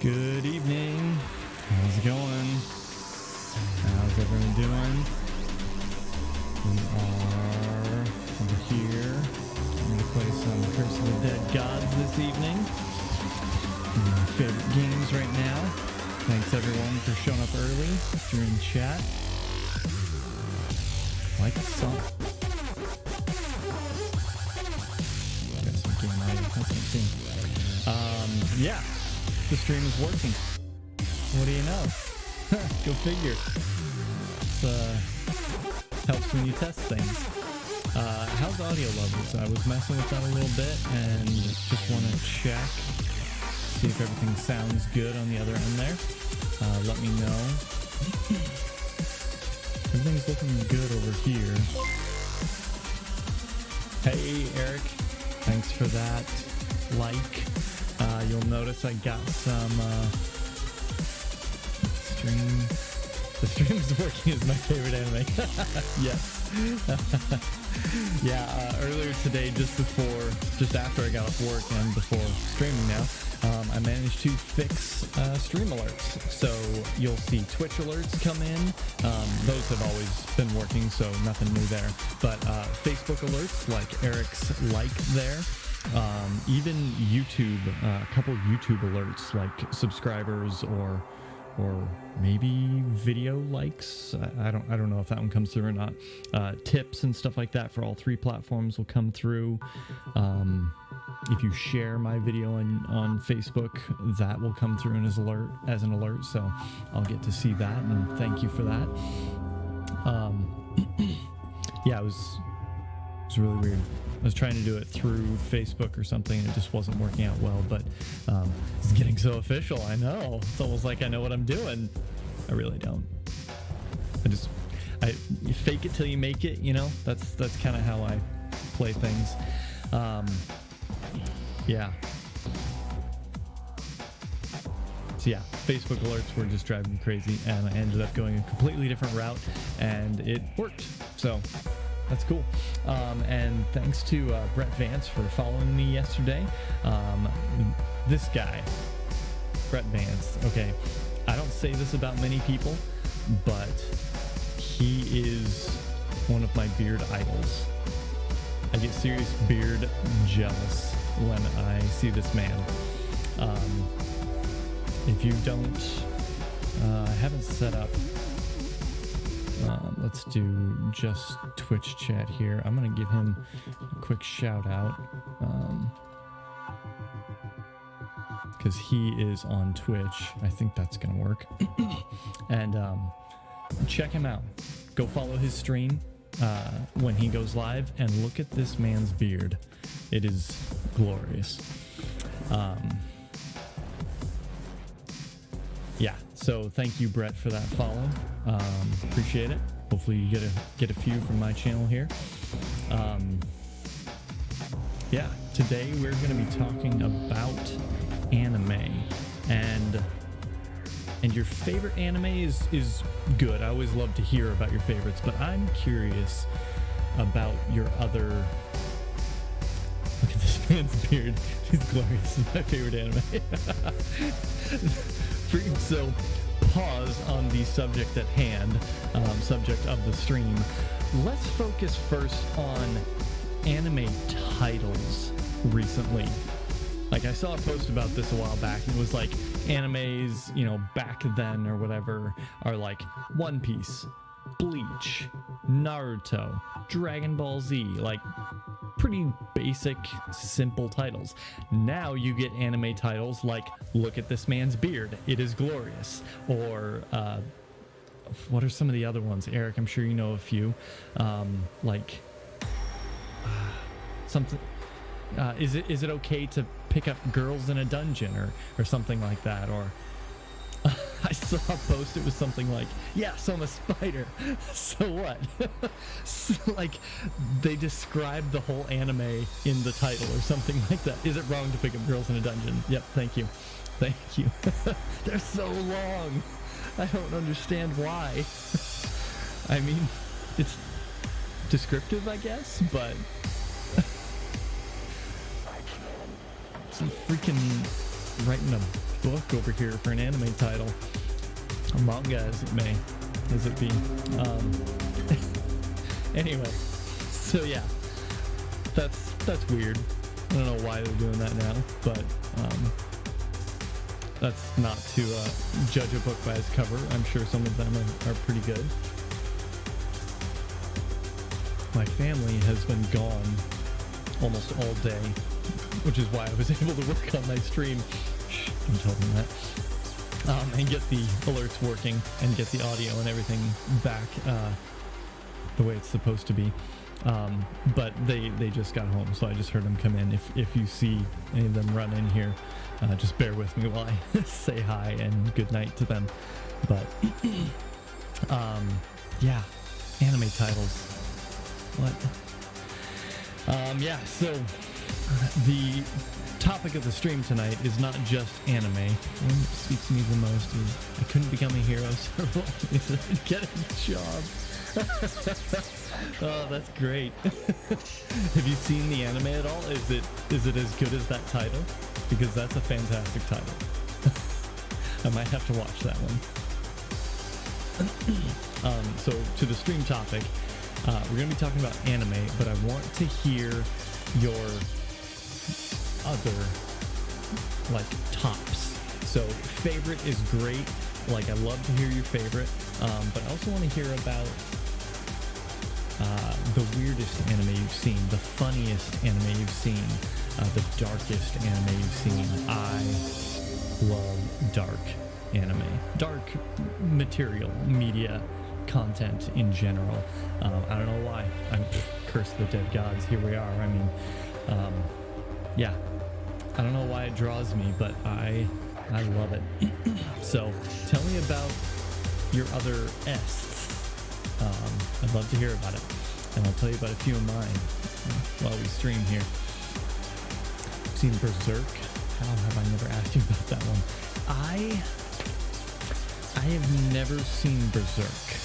Good evening. How's it going? How's everyone doing? We are over here. I'm going to play some Curse of the Dead Gods this evening. One of my favorite games right now. Thanks everyone for showing up early during chat. Like the song. Got some game items. That's what I'm seeing. Yeah. The stream is working. What do you know? Go figure. Helps when you test things. How's audio levels? I was messing with that a little bit and just want to check, see if everything sounds good on the other end there. Let me know. Everything's looking good over here. Hey, Eric. Thanks for that like. You'll notice I got some stream. The stream is working is my favorite anime. Yes. Yeah, earlier today, just after I got off work and before streaming now, I managed to fix stream alerts. So you'll see Twitch alerts come in. Those have always been working, so nothing new there. But Facebook alerts, like Eric's like there. Even YouTube, a couple YouTube alerts like subscribers or maybe video likes. I don't know if that one comes through or not. Tips and stuff like that for all three platforms will come through. If you share my video on Facebook, that will come through as an alert. So I'll get to see that, and thank you for that. Yeah, it was really weird. I was trying to do it through Facebook or something, and it just wasn't working out well, but it's getting so official. I know. It's almost like I know what I'm doing. I really don't. You fake it till you make it, you know? That's kind of how I play things. Yeah. So yeah, Facebook alerts were just driving me crazy, and I ended up going a completely different route, and it worked. So that's cool. And thanks to Brett Vance for following me yesterday. This guy, Brett Vance, okay, I don't say this about many people, but he is one of my beard idols. I get serious beard jealous when I see this man. If you haven't set up, let's do just Twitch chat here. I'm going to give him a quick shout out because he is on Twitch. I think that's going to work. And check him out. Go follow his stream when he goes live and look at this man's beard. It is glorious. Yeah, so thank you, Brett, for that follow. Appreciate it. Hopefully you get a few from my channel here. Yeah, today we're going to be talking about anime, and your favorite anime is good. I always love to hear about your favorites, but I'm curious about your other. Look at this man's beard. He's glorious. It's my favorite anime. So pause on the subject at hand, subject of the stream. Let's focus first on anime titles recently. Like, I saw a post about this a while back, and it was like animes, back then or whatever, are like One Piece, Bleach, Naruto, Dragon Ball Z, like pretty basic, simple titles. Now you get anime titles like Look at This Man's Beard, It Is Glorious, or what are some of the other ones? Eric, I'm sure you know a few. Something. Is it okay to pick up girls in a dungeon or something like that? Or I saw a post, it was something like, yeah, so I'm a spider. So what? So, like, they described the whole anime in the title or something like that. Is it wrong to pick up girls in a dungeon? Yep, thank you. Thank you. They're so long. I don't understand why. I mean, it's descriptive, I guess, but it's freaking writing a book over here for an anime title. A manga as it be. Anyway, so yeah, that's weird. I don't know why they're doing that now, but that's not to judge a book by its cover. I'm sure some of them are pretty good. My family has been gone almost all day, which is why I was able to work on my stream. Shh, don't tell them that. And get the alerts working and get the audio and everything back the way it's supposed to be. But they just got home, so I just heard them come in. If you see any of them run in here, just bear with me while I say hi and good night to them. But yeah, anime titles. What? Yeah, so the topic of the stream tonight is not just anime. What speaks to me the most is I couldn't become a hero, so I'd get a job. Oh, that's great. Have you seen the anime at all? Is it as good as that title? Because that's a fantastic title. I might have to watch that one. So to the stream topic, we're going to be talking about anime, but I want to hear your other tops. So favorite is great. I love to hear your favorite, but I also want to hear about the weirdest anime you've seen, the funniest anime you've seen, the darkest anime you've seen. I love dark anime, dark material, media, content in general. I don't know why. I'm curse the dead gods. Here we are. I mean, yeah. I don't know why it draws me, but I love it. So tell me about your other ests. I'd love to hear about it, and I'll tell you about a few of mine while we stream here. I've seen Berserk. How have I never asked you about that one? I have never seen Berserk.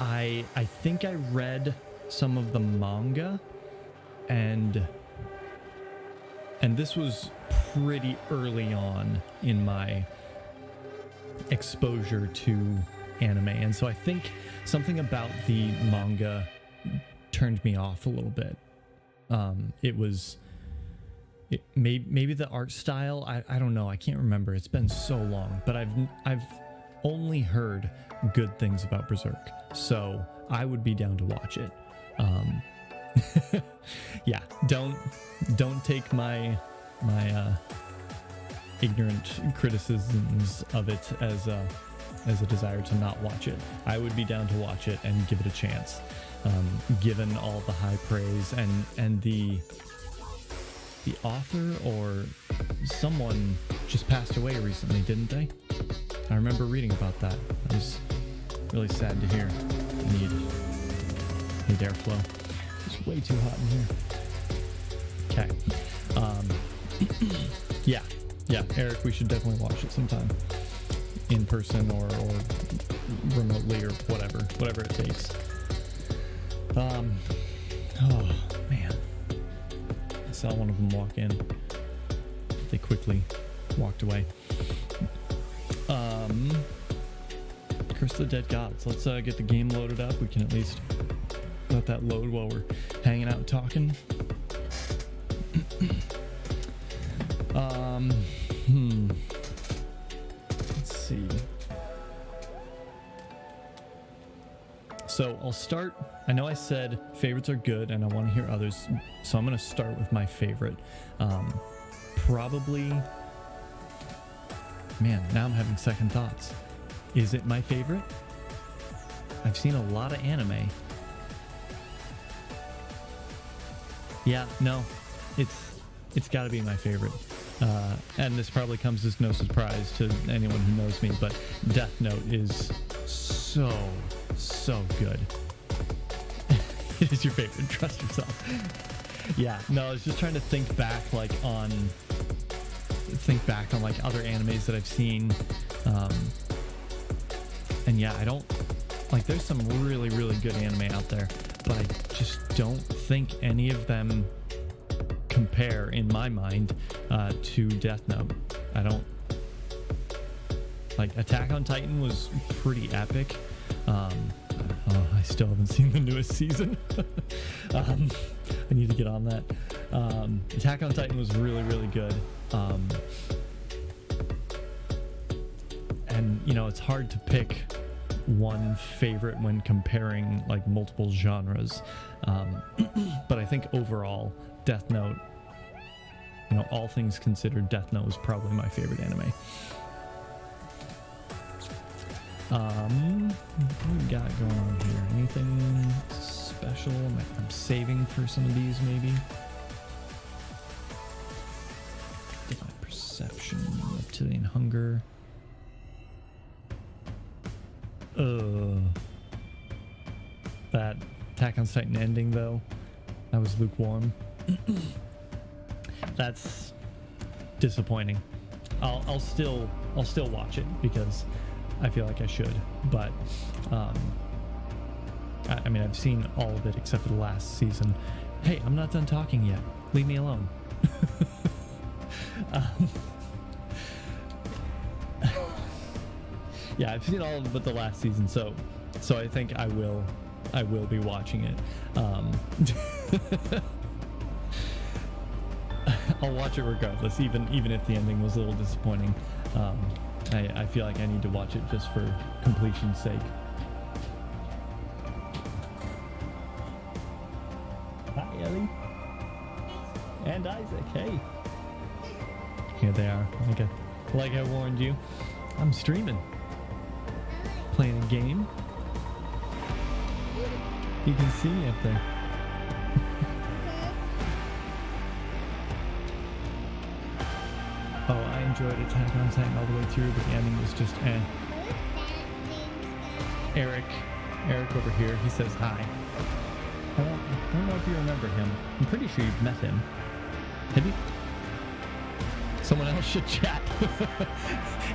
I think I read some of the manga, and this was pretty early on in my exposure to anime, and so I think something about the manga turned me off a little bit. Maybe the art style. I don't know. I can't remember. It's been so long, but I've only heard good things about Berserk, so I would be down to watch it. Yeah, don't take my ignorant criticisms of it as a desire to not watch it. I would be down to watch it and give it a chance, given all the high praise and the author or someone just passed away recently, didn't they? I remember reading about that. It was really sad to hear. Need airflow. It's way too hot in here. Okay. Yeah, Eric, we should definitely watch it sometime. In person or remotely or whatever it takes. Oh man. I saw one of them walk in. They quickly walked away. Curse the Dead Gods. Let's get the game loaded up. We can at least let that load while we're hanging out and talking. Let's see. So I'll start. I know I said favorites are good and I want to hear others, so I'm going to start with my favorite. Probably, man, now I'm having second thoughts. Is it my favorite? I've seen a lot of anime. Yeah, no, it's got to be my favorite. And this probably comes as no surprise to anyone who knows me, but Death Note is so good. It is your favorite, trust yourself. Yeah, no, I was just trying to think back on other animes that I've seen. And yeah, I don't, there's some really, really good anime out there, but I just don't think any of them compare in my mind to Death Note. I don't like Attack on Titan was pretty epic. I still haven't seen the newest season. I need to get on that. Attack on Titan was really, really good. And you know, it's hard to pick one favorite when comparing like multiple genres. But I think overall, Death Note, you know, all things considered, Death Note was probably my favorite anime. What we got going on here? Anything special? I'm saving for some of these, maybe. Divine Perception, Reptilian Hunger. That Attack on Titan ending, though, that was lukewarm. That's disappointing. I'll still watch it because I feel like I should, but I mean, I've seen all of it except for the last season. Hey, I'm not done talking yet. Leave me alone. Yeah, I've seen all of it but the last season, so I think I will be watching it. I'll watch it regardless, even if the ending was a little disappointing. I feel like I need to watch it just for completion's sake. Hi, Ellie. And Isaac, hey. Here they are. Like I warned you, I'm streaming. Playing a game. You can see me up there. Oh, I enjoyed Attack on Titan all the way through, but the ending was just eh. Eric over here, he says hi. I don't know if you remember him. I'm pretty sure you've met him. Have you? Someone else should chat.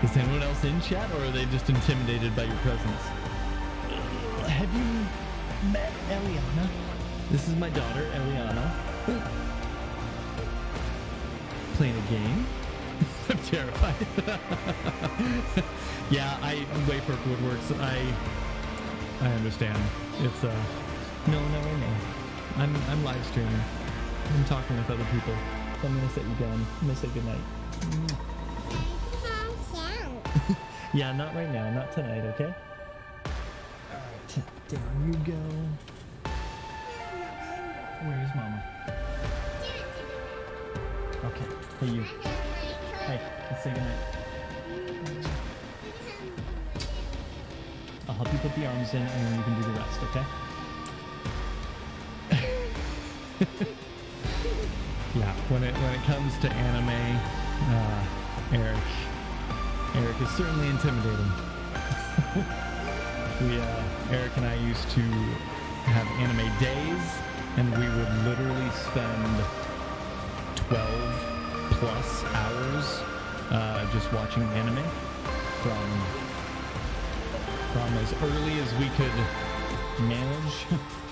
Is anyone else in chat, or are they just intimidated by your presence? Have you met Eliana? This is my daughter, Eliana. Playing a game? I'm terrified. Yeah, way for Woodworks. I understand. It's no. I'm live streaming. I'm talking with other people. So I'm gonna set you down. I'm gonna say goodnight. Yeah, not right now. Not tonight. Okay. Alright, down you go. Where's Mama? Okay. Hey, you. Hey, let's say goodnight. I'll help you put the arms in, and then you can do the rest, okay? Yeah, when it comes to anime, Eric is certainly intimidating. Eric and I used to have anime days, and we would literally spend 12 plus hours just watching anime from as early as we could manage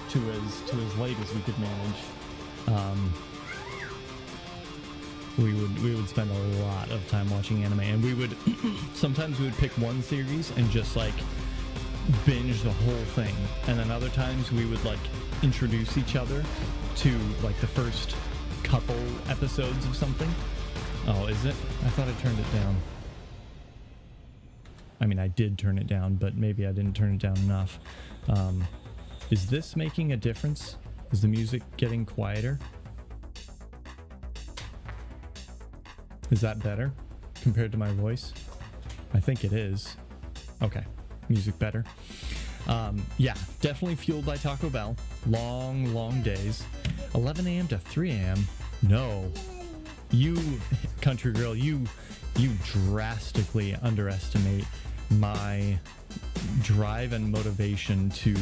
to as late as we could manage. We would spend a lot of time watching anime, and we would sometimes we would pick one series and just like binge the whole thing, and then other times we would like introduce each other to like the first couple episodes of something. Oh, is it? I thought I turned it down. I mean, I did turn it down, but maybe I didn't turn it down enough. Is this making a difference? Is the music getting quieter? Is that better compared to my voice? I think it is. Okay, music better. Yeah, definitely fueled by Taco Bell. Long days. 11 a.m. to 3 a.m. No. You, country girl, you drastically underestimate my drive and motivation to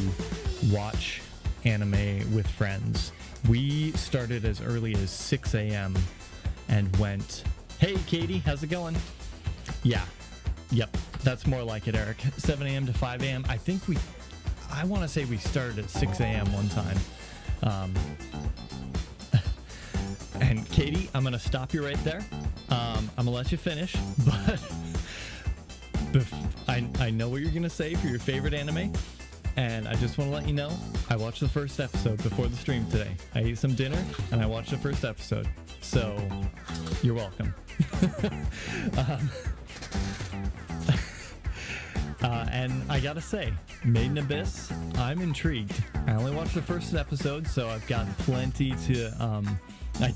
watch anime with friends. We started as early as 6 a.m. and went, hey, Katie, how's it going? Yeah. Yep. That's more like it, Eric. 7 a.m. to 5 a.m. I want to say we started at 6 a.m. one time. And Katie, I'm going to stop you right there. I'm going to let you finish, but I know what you're going to say for your favorite anime. And I just want to let you know, I watched the first episode before the stream today. I ate some dinner and I watched the first episode. So you're welcome. And I gotta say, Made in Abyss, I'm intrigued. I only watched the first episode, so I've got plenty to, I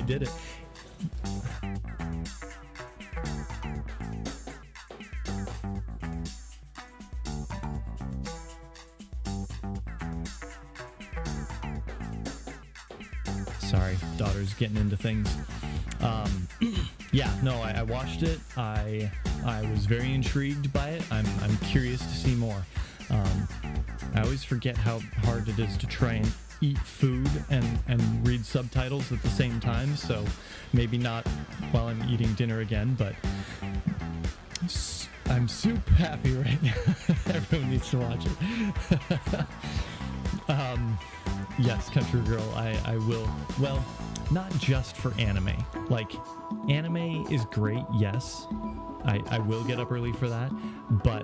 did it. Sorry, daughter's getting into things. Yeah, no, I watched it. I was very intrigued by it. I'm curious to see more. I always forget how hard it is to try and eat food and read subtitles at the same time. So maybe not while I'm eating dinner again, but I'm super happy right now. Everyone needs to watch it. Yes, Country Girl, I will. Well, not just for anime. Like, anime is great, yes. I will get up early for that, but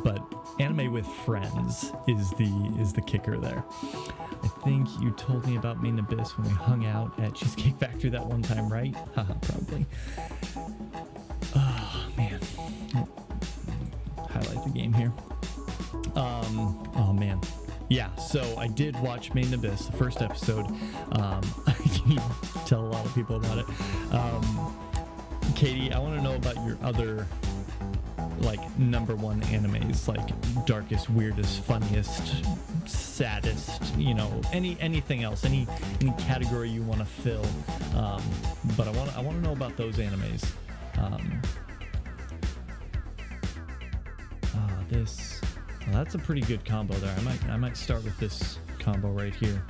but anime with friends is the kicker there. I think you told me about Made in Abyss when we hung out at Cheesecake Factory that one time, right? Haha, probably. Oh man. Highlight the game here. Oh man. Yeah, so I did watch Made in Abyss, the first episode. I can tell a lot of people about it. Katie, I want to know about your other, like, number one animes, like darkest, weirdest, funniest, saddest, you know, anything else, any category you want to fill. But I want to know about those animes. Well, that's a pretty good combo there. I might start with this combo right here.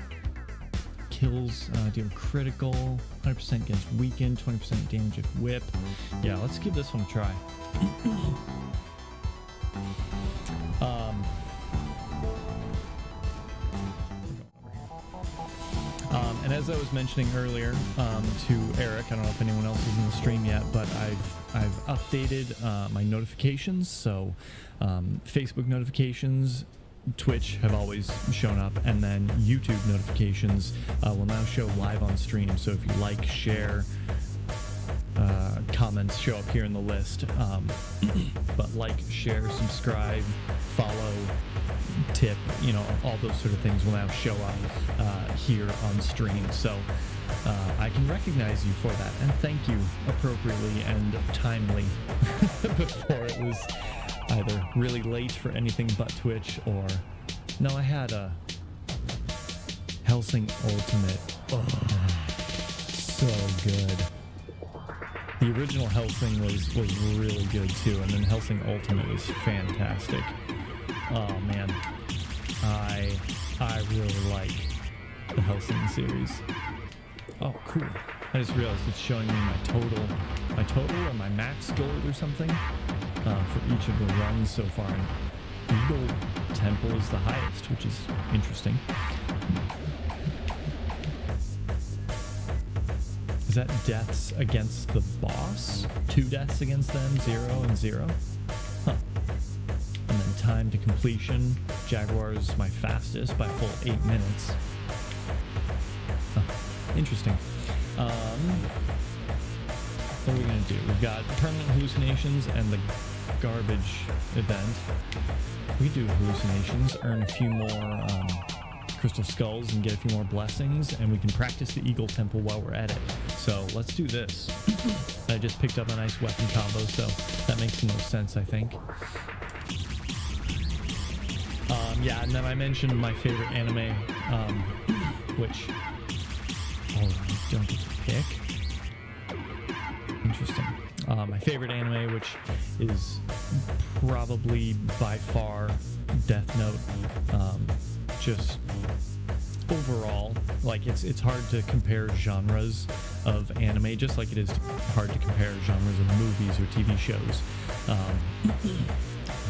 Kills, deal critical, 100% against weaken, 20% damage if whip. Yeah, let's give this one a try. And as I was mentioning earlier to Eric, I don't know if anyone else is in the stream yet, but I've updated my notifications. So Facebook notifications, Twitch have always shown up, and then YouTube notifications will now show live on stream. So if you like, share, comments show up here in the list. But like, share, subscribe, follow, tip, you know, all those sort of things will now show up here on stream. So I can recognize you for that and thank you appropriately and timely before it was either really late for anything but Twitch or no, I had a Hellsing Ultimate. Oh, so good. The original Hellsing was really good too, and then Hellsing Ultimate was fantastic. Oh man, I really like the Hellsing series. Oh cool! I just realized it's showing me my total or my max gold or something for each of the runs so far. And Eagle Temple is the highest, which is interesting. Is that deaths against the boss? 2 deaths against them, 0 and 0? Huh. And then time to completion. Jaguar's my fastest by a full 8 minutes. Huh. Interesting. What are we going to do? We've got permanent hallucinations and the garbage event. We do hallucinations, earn a few more crystal skulls and get a few more blessings, and we can practice the Eagle Temple while we're at it. So let's do this. I just picked up a nice weapon combo, so that makes the most sense, I think. Yeah, and then I mentioned my favorite anime, which I don't get to pick. Interesting. My favorite anime, which is probably by far Death Note. Just overall, like it's hard to compare genres of anime, just like it is hard to compare genres of movies or TV shows.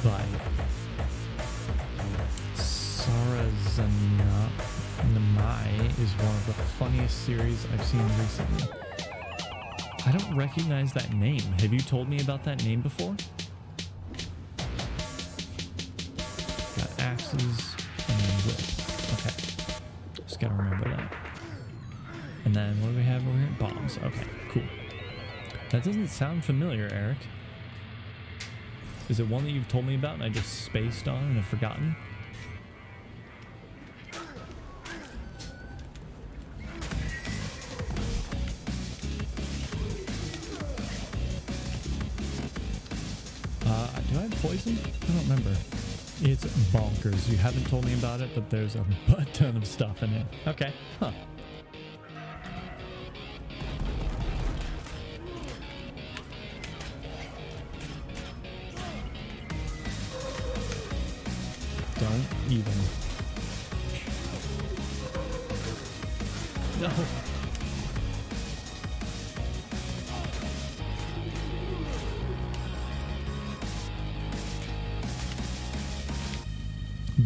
But Mai is one of the funniest series I've seen recently. I don't recognize that name. Have you told me about that name before? Got axes and then whip. Okay. Just gotta remember that. And then what do we have over here? Bombs. Okay, cool. That doesn't sound familiar, Eric. Is it one that you've told me about and I just spaced on and have forgotten? Do I have poison? I don't remember. It's bonkers. You haven't told me about it, but there's a butt ton of stuff in it. Okay. Huh. Don't even. No.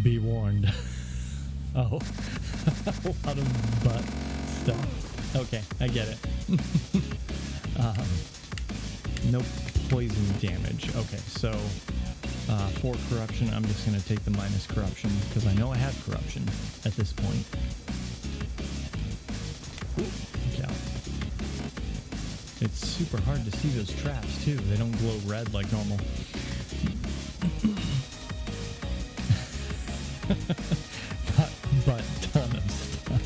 Be warned. Oh, a lot of butt stuff. Okay, I get it. No poison damage. Okay, so for corruption, I'm just going to take the minus corruption because I know I have corruption at this point. Yeah. It's super hard to see those traps too. They don't glow red like normal. but ton of stuff.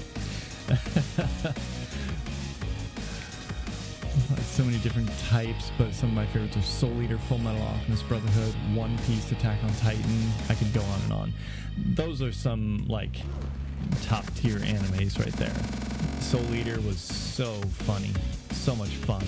So many different types, but some of my favorites are Soul Eater, Full Metal Alchemist Brotherhood, One Piece, Attack on Titan. I could go on and on. Those are some like top tier animes right there. Soul Eater was so funny, so much fun.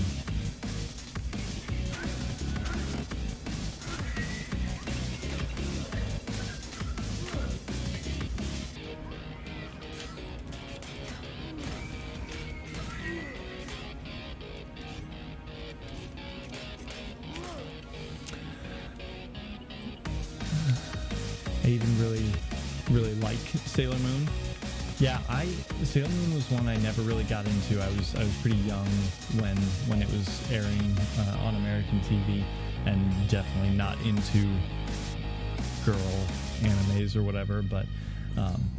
I even really like Sailor Moon. Yeah, Sailor Moon was one I never really got into. I was pretty young when it was airing on American TV, and definitely not into girl animes or whatever. But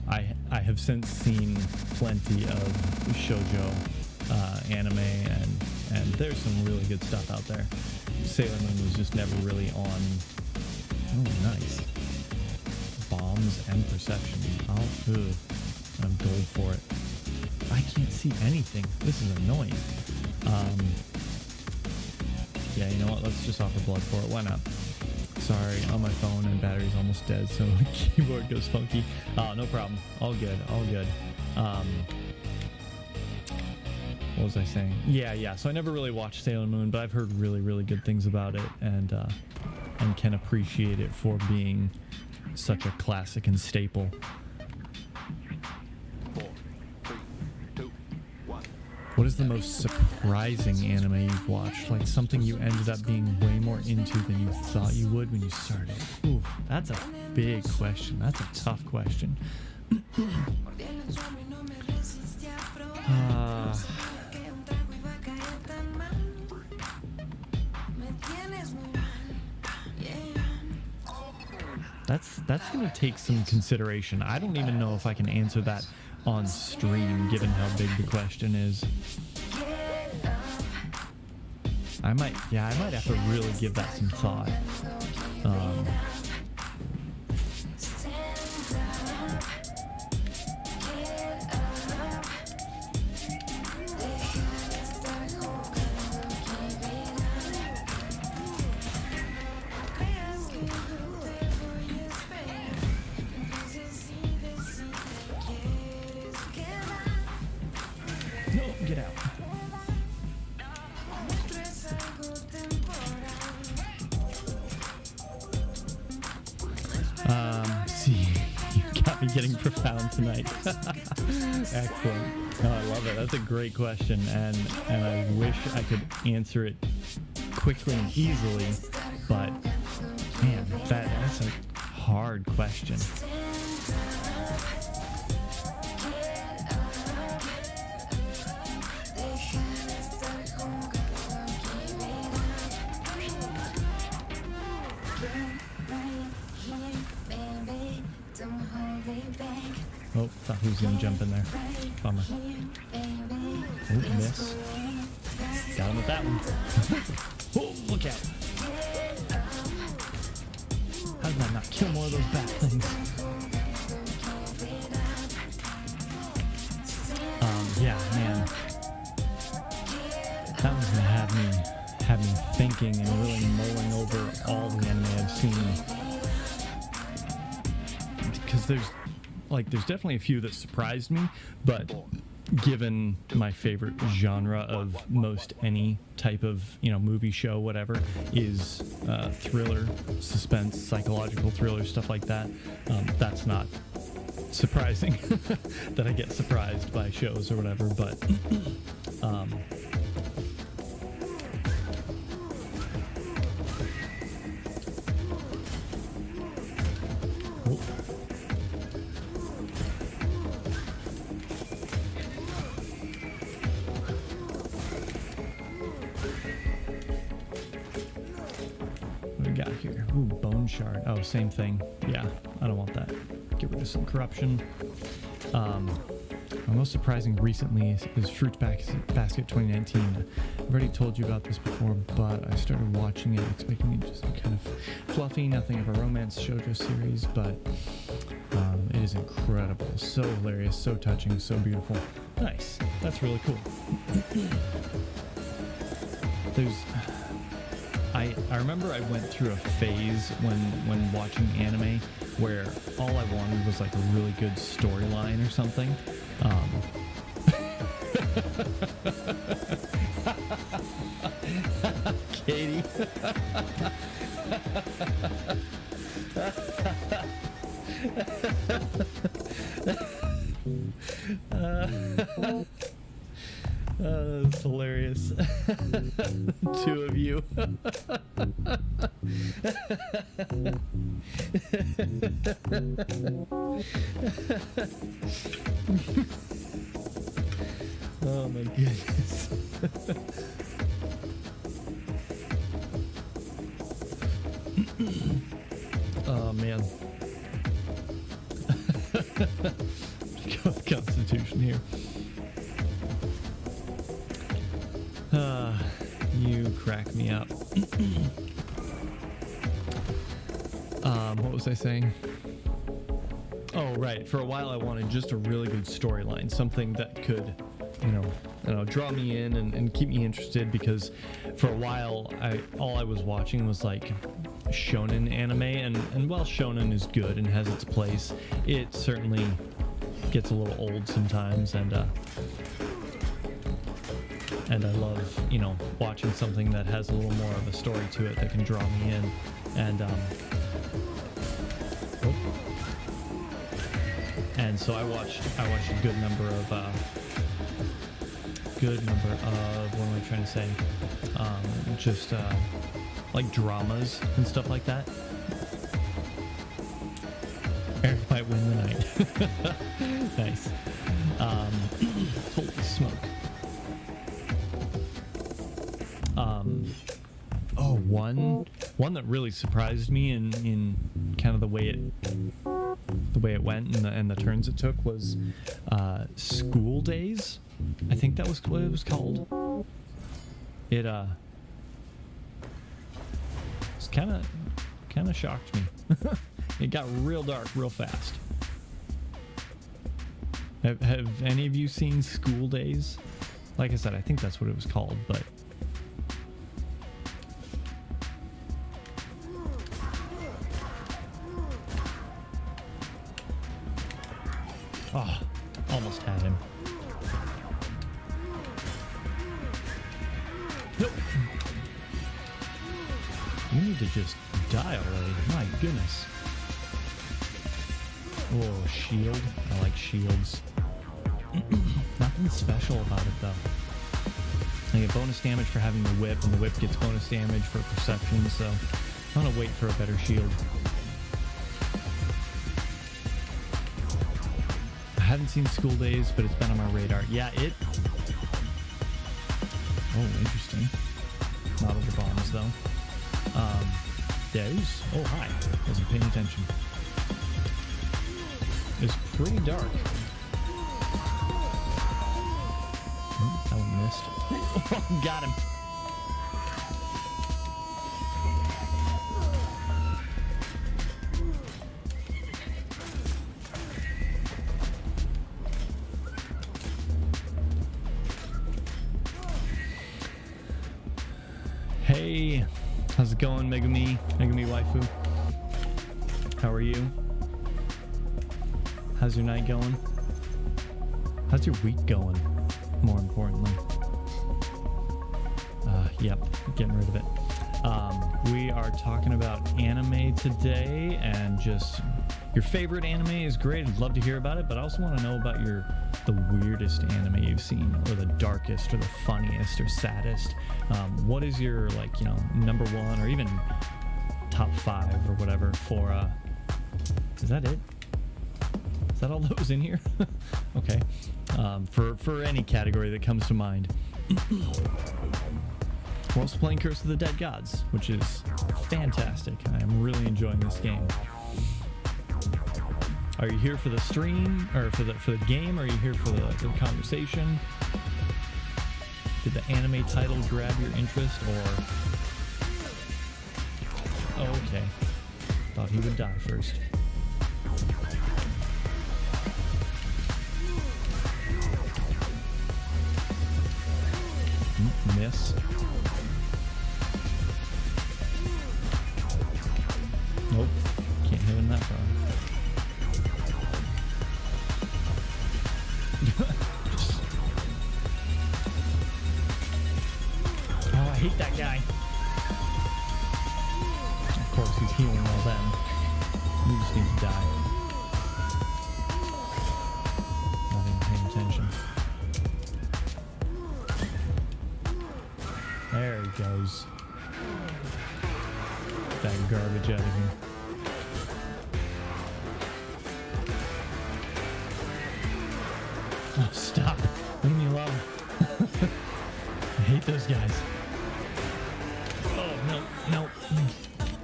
I have since seen plenty of shoujo anime, and there's some really good stuff out there. Sailor Moon was just never really on. Oh, nice. Bombs and perception. I'm gold for it. I can't see anything. This is annoying. Yeah, you know what? Let's just offer blood for it. Why not? Sorry, on my phone and battery's almost dead, so the keyboard goes funky. No problem. All good. All good. What was I saying? Yeah. So I never really watched Sailor Moon, but I've heard really good things about it, and can appreciate it for being such a classic and staple. 4, 3, 2, 1. What is the most surprising anime you've watched? Like something you ended up being way more into than you thought you would when you started? Ooh, that's a big question. That's a tough question. That's gonna take some consideration. I don't even know if I can answer that on stream, given how big the question is. I might have to really give that some thought. No, get out. See, you got me getting profound tonight. Excellent. Oh, I love it. That's a great question, and I wish I could answer it quickly and easily, but man, that's a hard question. Oh, thought he was gonna jump in there. Bummer. Oh, miss. Got him with that one. Oh, look out. How did I not kill more of those bat things? Yeah, man. That was gonna have me thinking and really mulling over all the anime I've seen. Because there's definitely a few that surprised me, but given my favorite genre of most any type of, movie, show, whatever, is thriller, suspense, psychological thriller, stuff like that, that's not surprising that I get surprised by shows or whatever, but oh. What do we got here? Ooh, bone shard. Oh, same thing. Yeah, I don't want that. Get rid of some corruption. My most surprising recently is Fruits Basket 2019. I've already told you about this before, but I started watching it expecting it just to be kind of fluffy, nothing of a romance shoujo series, but it is incredible. So hilarious, so touching, so beautiful. Nice. That's really cool. I remember I went through a phase when watching anime where all I wanted was like a really good storyline or something. Katie. That's hilarious. Two of you. Oh my goodness. Oh man. Go with Constitution here. You crack me up. What was I saying? Oh, right. For a while, I wanted just a really good storyline, something that could, draw me in and keep me interested. Because for a while, all I was watching was like shonen anime, and while shonen is good and has its place, it certainly gets a little old sometimes, and I love, watching something that has a little more of a story to it that can draw me in. And so I watched a good number of what am I trying to say? Like dramas and stuff like that. Eric might win the night. Nice. Holy smoke. One that really surprised me in kind of the way it went and the turns it took was School Days. I think that was what it was called. It kind of shocked me. It got real dark real fast. Have any of you seen School Days? Like I said, I think that's what it was called, but oh, almost had him. Nope. You need to just die already. My goodness. Oh, shield. I like shields. Nothing special about it, though. I get bonus damage for having the whip, and the whip gets bonus damage for perception, so I'm gonna wait for a better shield. I haven't seen School Days, but it's been on my radar. Yeah, it... Oh, interesting. Not other bombs, though. Yeah, it was... Oh, hi. Wasn't paying attention. It's pretty dark. That one missed. Got him. Hey, how's it going, Megami waifu? How are you? How's your night going? How's your week going? More importantly. Yep, getting rid of it. We are talking about anime today, and just your favorite anime is great. I'd love to hear about it, but I also want to know about the weirdest anime you've seen, or the darkest, or the funniest, or saddest. What is your, like, number one, or even top 5 or whatever for is that it? Is that all that was in here? Okay. For any category that comes to mind. We're also playing Curse of the Dead Gods, which is fantastic. I am really enjoying this game. Are you here for the stream, or for the game, or are you here for the conversation? Did the anime title grab your interest, or... Oh, okay. Thought he would die first. Miss. Nope. Can't hit him that far. Oh, I hate that guy. Of course, he's healing all them. We just need to die. Not even paying attention. There he goes. That garbage out of here. Oh, stop. Leave me alone. I hate those guys. Oh, no.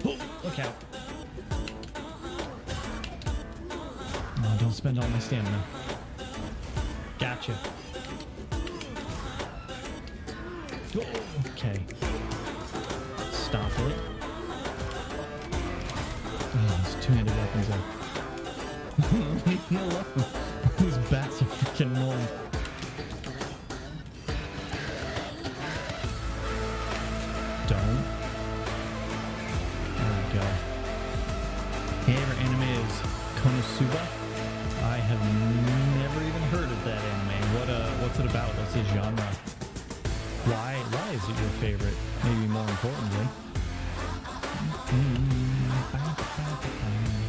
Oh, look out. No, don't spend all my stamina. Gotcha. Oh, okay. Stop it. Oh, those two-handed weapons are... Leave me alone. These bats are freaking annoying. Don't. There we go. Favorite anime is Konosuba. I have never even heard of that anime. What's it about? What's the genre? Why is it your favorite? Maybe more importantly.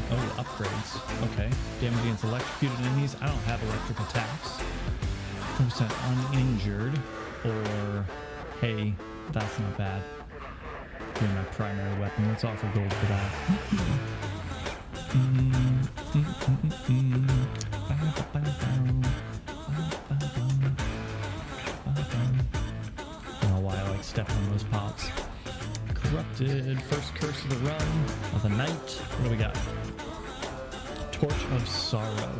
Oh, upgrades. Okay. Damage against electrocuted enemies. I don't have electric attacks. 10% uninjured. Or, hey, that's not bad. You're my primary weapon. Let's offer gold for that. I don't know why I like stepping on those pots. Corrupted. First curse of the run of the night. What do we got? Torch of Sorrow.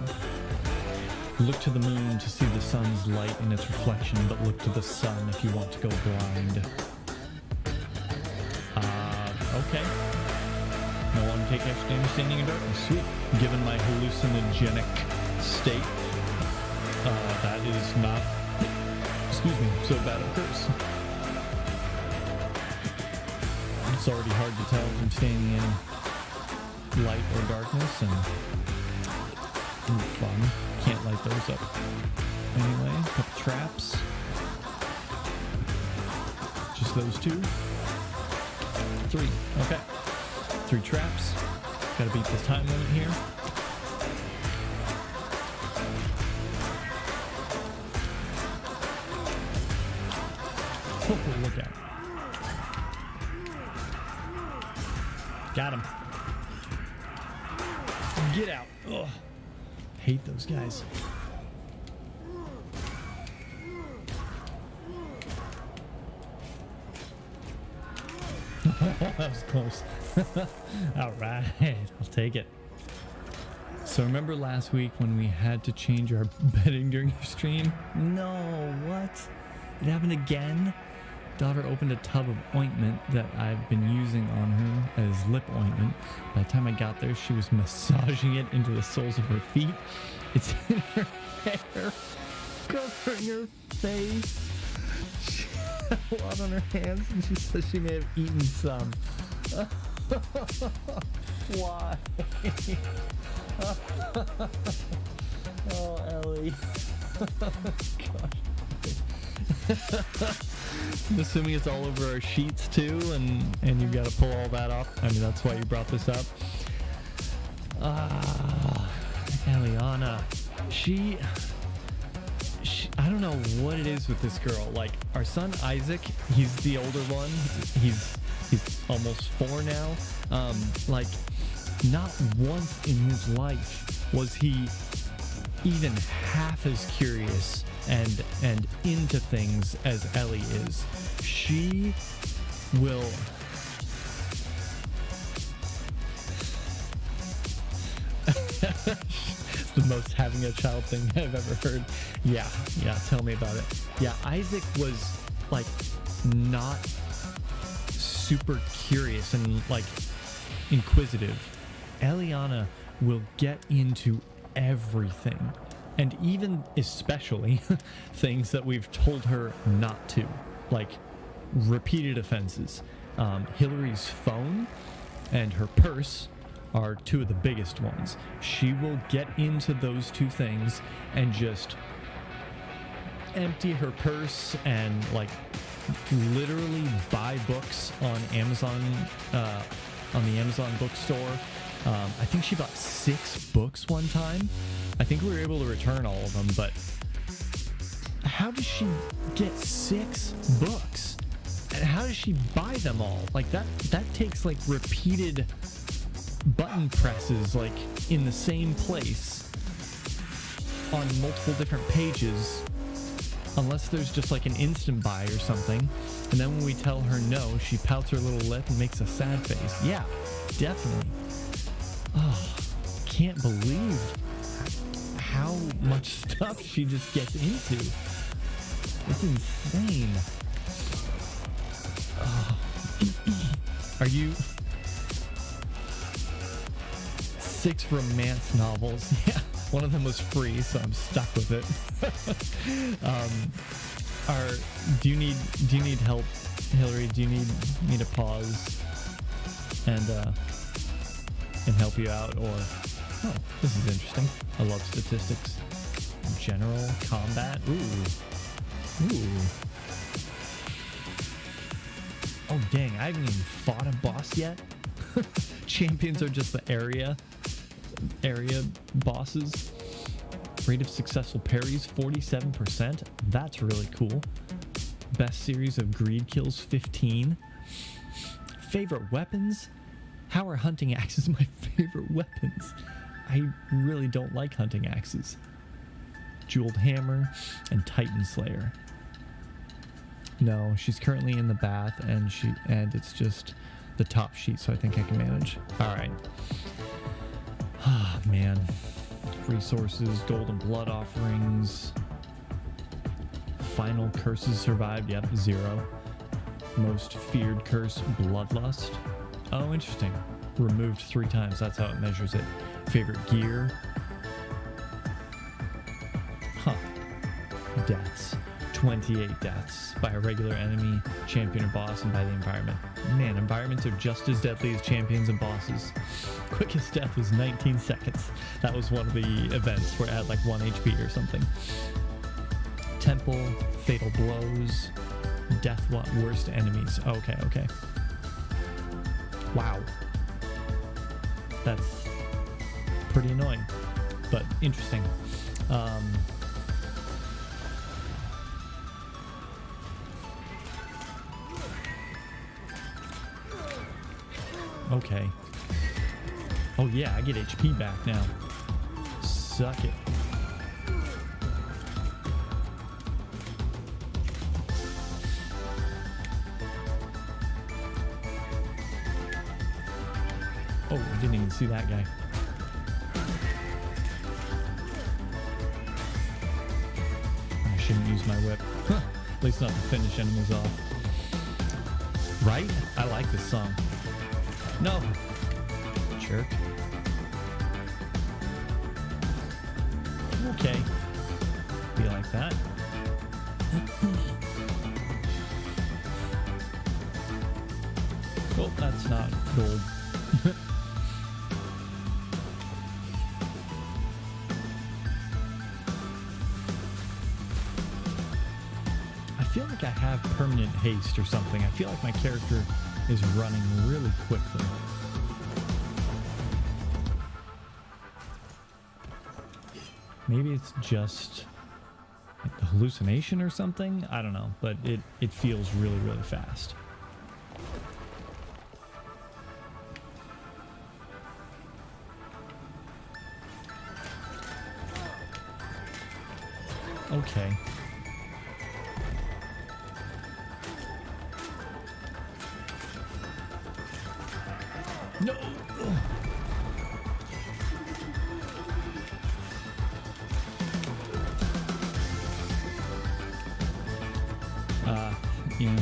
Look to the moon to see the sun's light in its reflection, but look to the sun if you want to go blind. Okay. No one take extra damage standing in darkness. Sweet. Given my hallucinogenic state, that is not, excuse me, so bad a curse. It's already hard to tell if I'm standing in light or darkness, and ooh, fun. Can't light those up. Anyway, a couple traps. Just those two. 3. Okay. 3 traps. Gotta beat this time limit here. Oh, look out. Got him. Get out. Ugh. Hate those guys. That was close. All right, I'll take it. So remember last week when we had to change our bedding during your stream? No, what? It happened again? Daughter opened a tub of ointment that I've been using on her as lip ointment. By the time I got there, she was massaging it into the soles of her feet. It's in her hair, covering her face. She had a lot on her hands, and she says she may have eaten some. Why? Oh, Ellie. Gosh. I'm assuming it's all over our sheets too, and you gotta pull all that off. I mean, that's why you brought this up. Eliana. She I don't know what it is with this girl. Like, our son Isaac, he's the older one. He's almost 4 now. Like, not once in his life was he even half as curious and into things as Ellie is. She will it's the most having a child thing I've ever heard. Yeah, tell me about it. Yeah, Isaac was like not super curious and like inquisitive. Eliana will get into everything, and even especially things that we've told her not to, like repeated offenses. Hillary's phone and her purse are 2 of the biggest ones. She will get into those 2 things and just empty her purse and like literally buy books on Amazon, on the Amazon bookstore. I think she bought 6 books one time. I think we were able to return all of them, but how does she get 6 books? And how does she buy them all? Like that takes like repeated button presses, like in the same place on multiple different pages, unless there's just like an instant buy or something. And then when we tell her no, she pouts her little lip and makes a sad face. Yeah, definitely. Oh, can't believe how much stuff she just gets into. It's insane. Oh. Are you 6 romance novels? Yeah, one of them was free, so I'm stuck with it. Do you need help, Hillary? Do you need me to pause and help you out? Or this is interesting. I love statistics. General combat. Ooh. Oh dang! I haven't even fought a boss yet. Champions are just the area bosses. Rate of successful parries 47%. That's really cool. Best series of greed kills 15. Favorite weapons? How are hunting axes my favorite weapons? I really don't like hunting axes. Jeweled hammer and Titan Slayer. No, she's currently in the bath and it's just the top sheet, so I think I can manage. All right. Ah, man. Resources, golden blood offerings. Final curses survived. Yep, 0. Most feared curse, bloodlust. Oh, interesting. Removed 3 times. That's how it measures it. Favorite gear. Huh. Deaths. 28 deaths by a regular enemy, champion or boss, and by the environment. Man, environments are just as deadly as champions and bosses. Quickest death was 19 seconds. That was one of the events where it had like 1 HP or something. Temple, fatal blows, death worst enemies. Okay. Wow. That's pretty annoying, but interesting. Okay. Oh yeah, I get HP back now. Suck it. Oh, I didn't even see that guy. use my whip. At least not to finish enemies off. Right? I like this song. No. Jerk. Okay. Be like that. Oh, that's not gold. I feel like I have permanent haste or something. I feel like my character is running really quickly. Maybe it's just like the hallucination or something. I don't know, but it feels really, really fast. Okay. No. Yeah,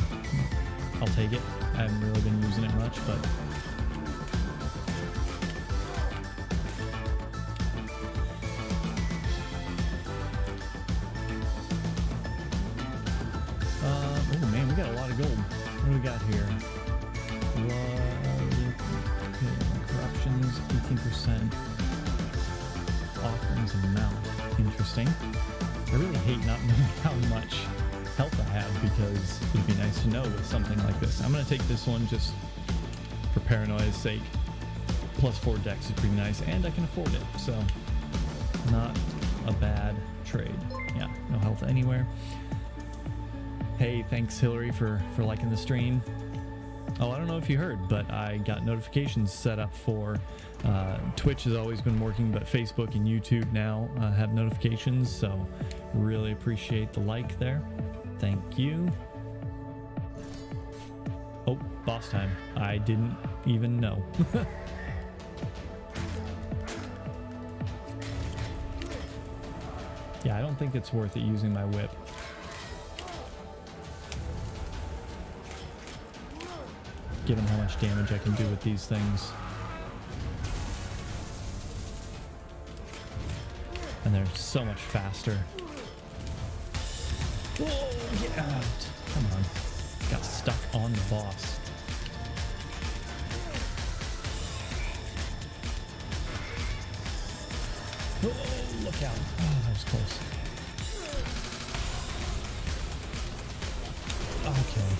I'll take it. I haven't really been using it much, but oh man, we got a lot of gold. What do we got here? Corruptions, 18%. Offerings amount. Interesting. I really hate not knowing how much health I have, because it'd be nice to know with something like this. I'm going to take this one just for paranoia's sake. +4 dex is pretty nice, and I can afford it, so not a bad trade. Yeah, no health anywhere. Hey, thanks Hillary for liking the stream. Oh, I don't know if you heard, but I got notifications set up for Twitch has always been working, but Facebook and YouTube now have notifications, so really appreciate the like there. Thank you. Oh, boss time. I didn't even know. Yeah, I don't think it's worth it using my whip. Given how much damage I can do with these things. And they're so much faster. Whoa, get out. Come on. Got stuck on the boss. Whoa, look out. Oh, that was close. Okay.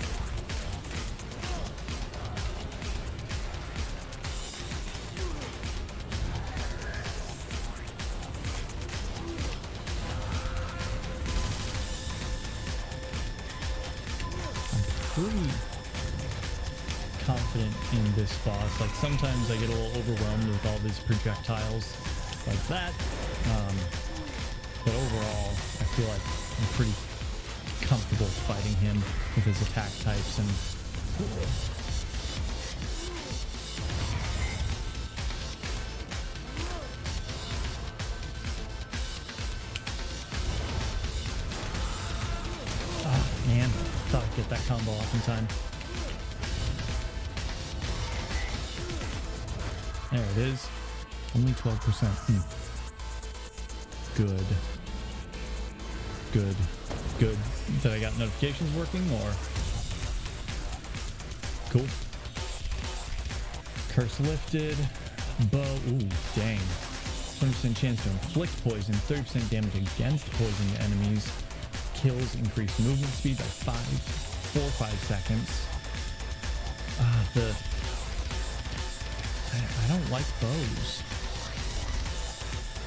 Pretty confident in this boss. Like sometimes I get a little overwhelmed with all these projectiles like that, but overall I feel like I'm pretty comfortable fighting him with his attack types. And oh man, thought I'd get that combo off in time. There it is. Only 12%. Good. Good. Good. That I got notifications working, or? Cool. Curse lifted. Bow. Ooh, dang. 20% chance to inflict poison. 30% damage against poisoned enemies. Kills increase movement speed by 4 or 5 seconds. I don't like bows.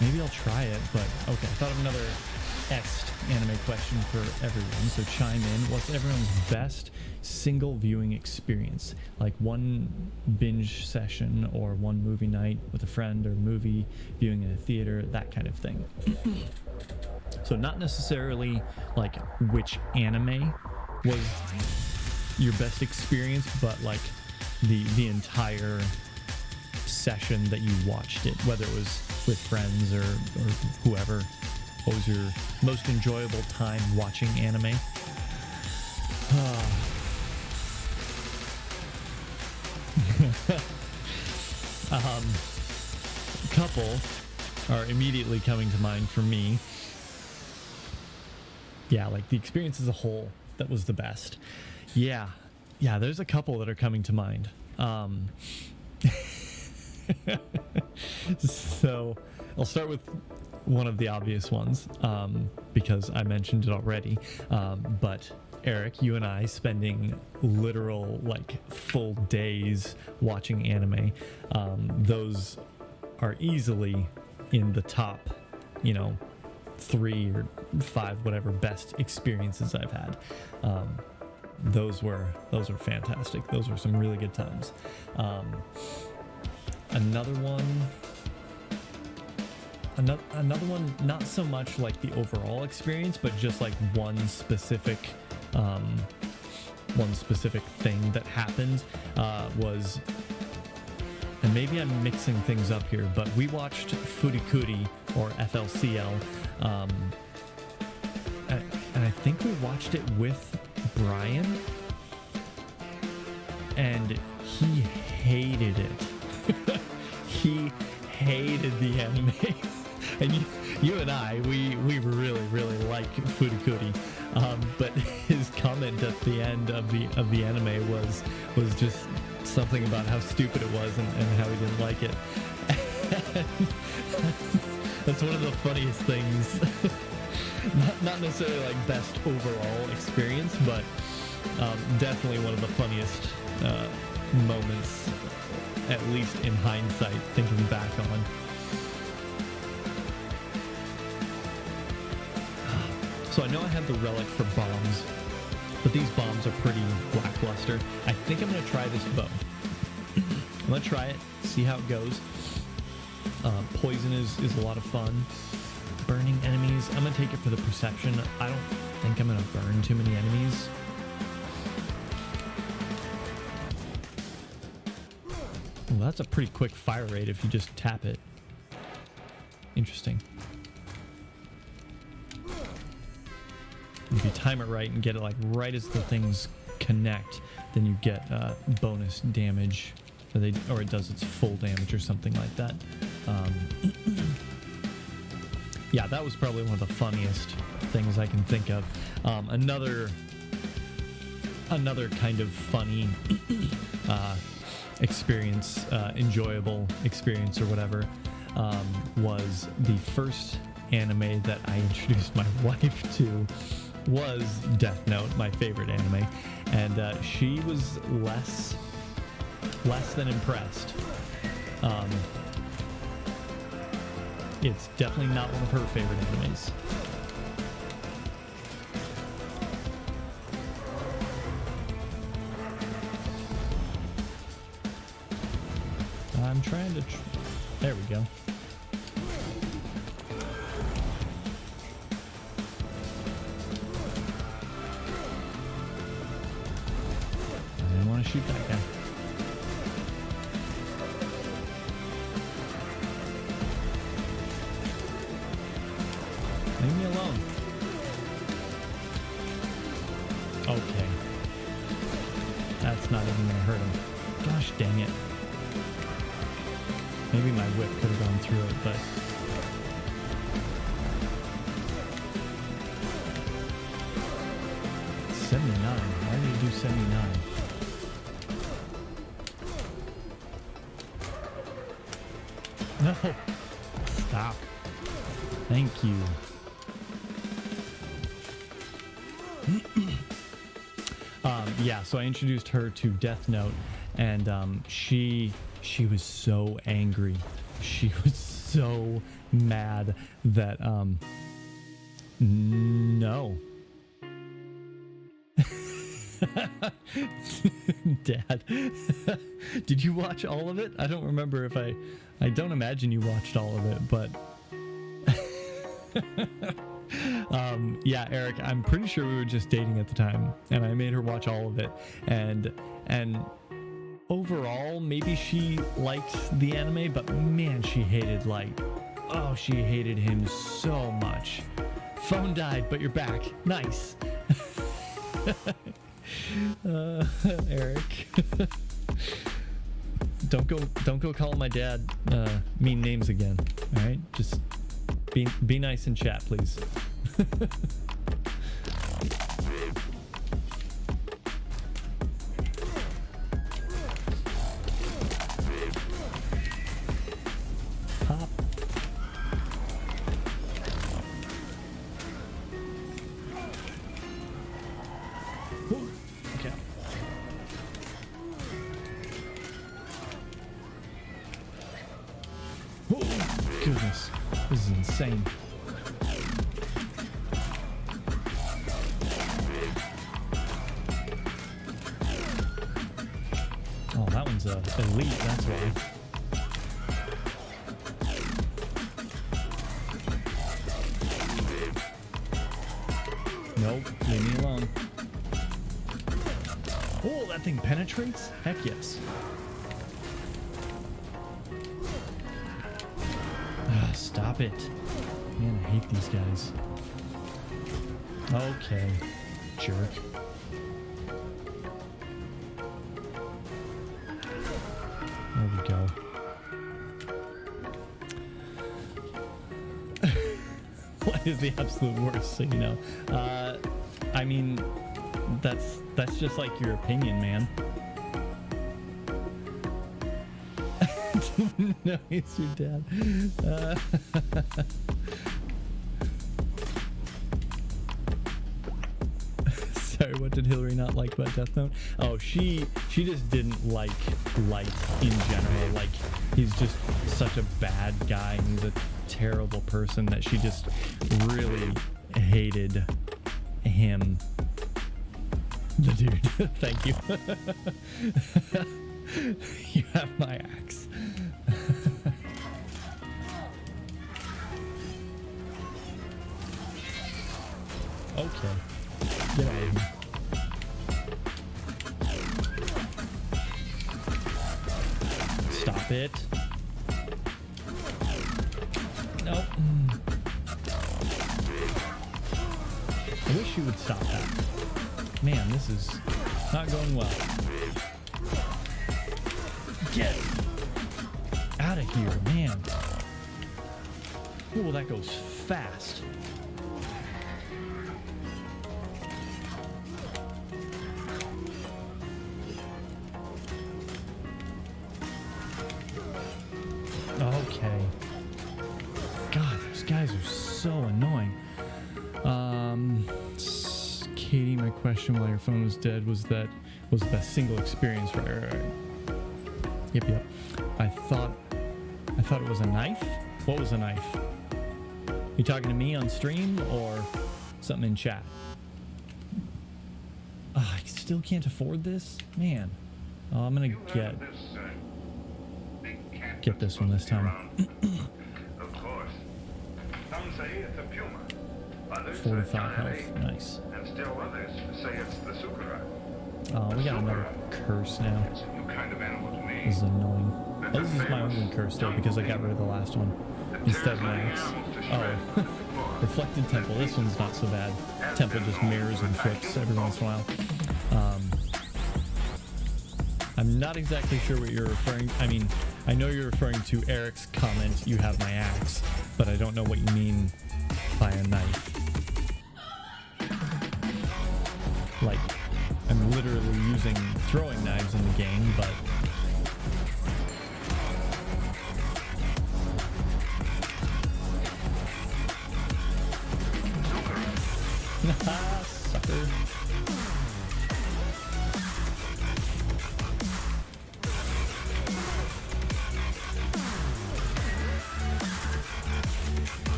Maybe I'll try it, but okay. I thought of another anime question for everyone, so chime in. What's everyone's best single viewing experience? Like one binge session or one movie night with a friend, or movie viewing in a theater, that kind of thing. So not necessarily like which anime was your best experience, but like the entire session that you watched it, whether it was with friends or whoever. What was your most enjoyable time watching anime? Couple are immediately coming to mind for me. Yeah, like the experience as a whole, that was the best. Yeah, there's a couple that are coming to mind. So I'll start with one of the obvious ones, because I mentioned it already. But Eric, you and I spending literal like full days watching anime, those are easily in the top, 3 or 5 whatever best experiences I've had. Those were fantastic. Those were some really good times. Another one, not so much like the overall experience, but just like one specific thing that happened was, and maybe I'm mixing things up here, but we watched Furikuri or FLCL, and I think we watched it with Brian, and he hated it. He hated the anime. And you and I, we really, really like Furikuri. But his comment at the end of the anime was just something about how stupid it was and how he didn't like it. That's one of the funniest things. Not necessarily like best overall experience, but definitely one of the funniest moments, at least in hindsight, thinking back on. So I know I had the relic for bombs, but these bombs are pretty lackluster. I think I'm going to try this bow. I'm going to try it, see how it goes. Poison is a lot of fun. Burning enemies, I'm going to take it for the perception. I don't think I'm going to burn too many enemies. Well, that's a pretty quick fire rate if you just tap it. Interesting. If you time it right and get it like right as the things connect, then you get bonus damage, or it does its full damage or something like that. Yeah, that was probably one of the funniest things I can think of. Another kind of funny experience, enjoyable experience or whatever, was the first anime that I introduced my wife to was Death Note, my favorite anime, and she was less than impressed. It's definitely not one of her favorite animes. I'm trying to... There we go. I didn't want to shoot that guy. Leave me alone. Okay. That's not even gonna hurt him. Gosh dang it. Maybe my whip could have gone through it, but... $79. Why did he do 79? No! Stop. Thank you. Yeah, so I introduced her to Death Note, and she was so angry. She was so mad that no. Dad, did you watch all of it? I don't remember if I don't imagine you watched all of it, but yeah, Eric, I'm pretty sure we were just dating at the time, and I made her watch all of it, and overall maybe she liked the anime, but man, she hated Light. Oh, she hated him so much. Phone died, but you're back. Nice. Eric. Don't go calling my dad mean names again. All right, just be nice in chat, please. Pop. Ooh, okay. Oh, goodness. This is insane. Oh, that one's elite, that's why. Nope, leave me alone. Oh, that thing penetrates? Heck yes. Stop it. Man, I hate these guys. Okay, jerk. There we go. What is the absolute worst, so you know? I mean, that's just like your opinion, man. No, it's your dad. Sorry, what did Hillary not like about Death Note? Oh, she just didn't like Light in general. Like, he's just such a bad guy. He's a terrible person that she just really hated him. The dude. Thank you. You have my axe. Okay. Get out of here. Stop it. Nope. I wish you would stop that. Man, this is not going well. Get out of here, man. Oh, that goes fast. Okay. God, those guys are so annoying. Katie, my question while your phone was dead was the best single experience for her. Yep. I thought it was a knife. What was a knife? You talking to me on stream or something in chat? I still can't afford this, man. Oh, I'm gonna get this one this time. Of course. Some say it's a puma. Others 45 health, nice. And still others say it's the sukara. Oh, we got another curse now. It's a new kind of animal to me. This is annoying. Oh, this is my only curse though because I got rid of the last one instead of my axe. Oh, reflected temple. This one's not so bad. Temple just mirrors and flips every once in a while. I'm not exactly sure what you're referring. I mean, I know you're referring to Eric's comment. You have my axe, but I don't know what you mean by a knife. Like, I'm literally using throwing knives in the game, but sucker.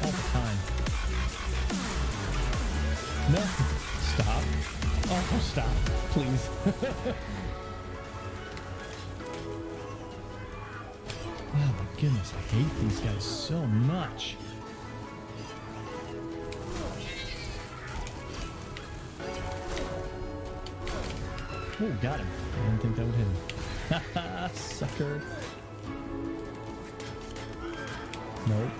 All the time. No. Stop. Oh, stop. Please. Oh my goodness, I hate these guys so much. Oh, got him. I didn't think that would hit him. Haha, sucker. Nope.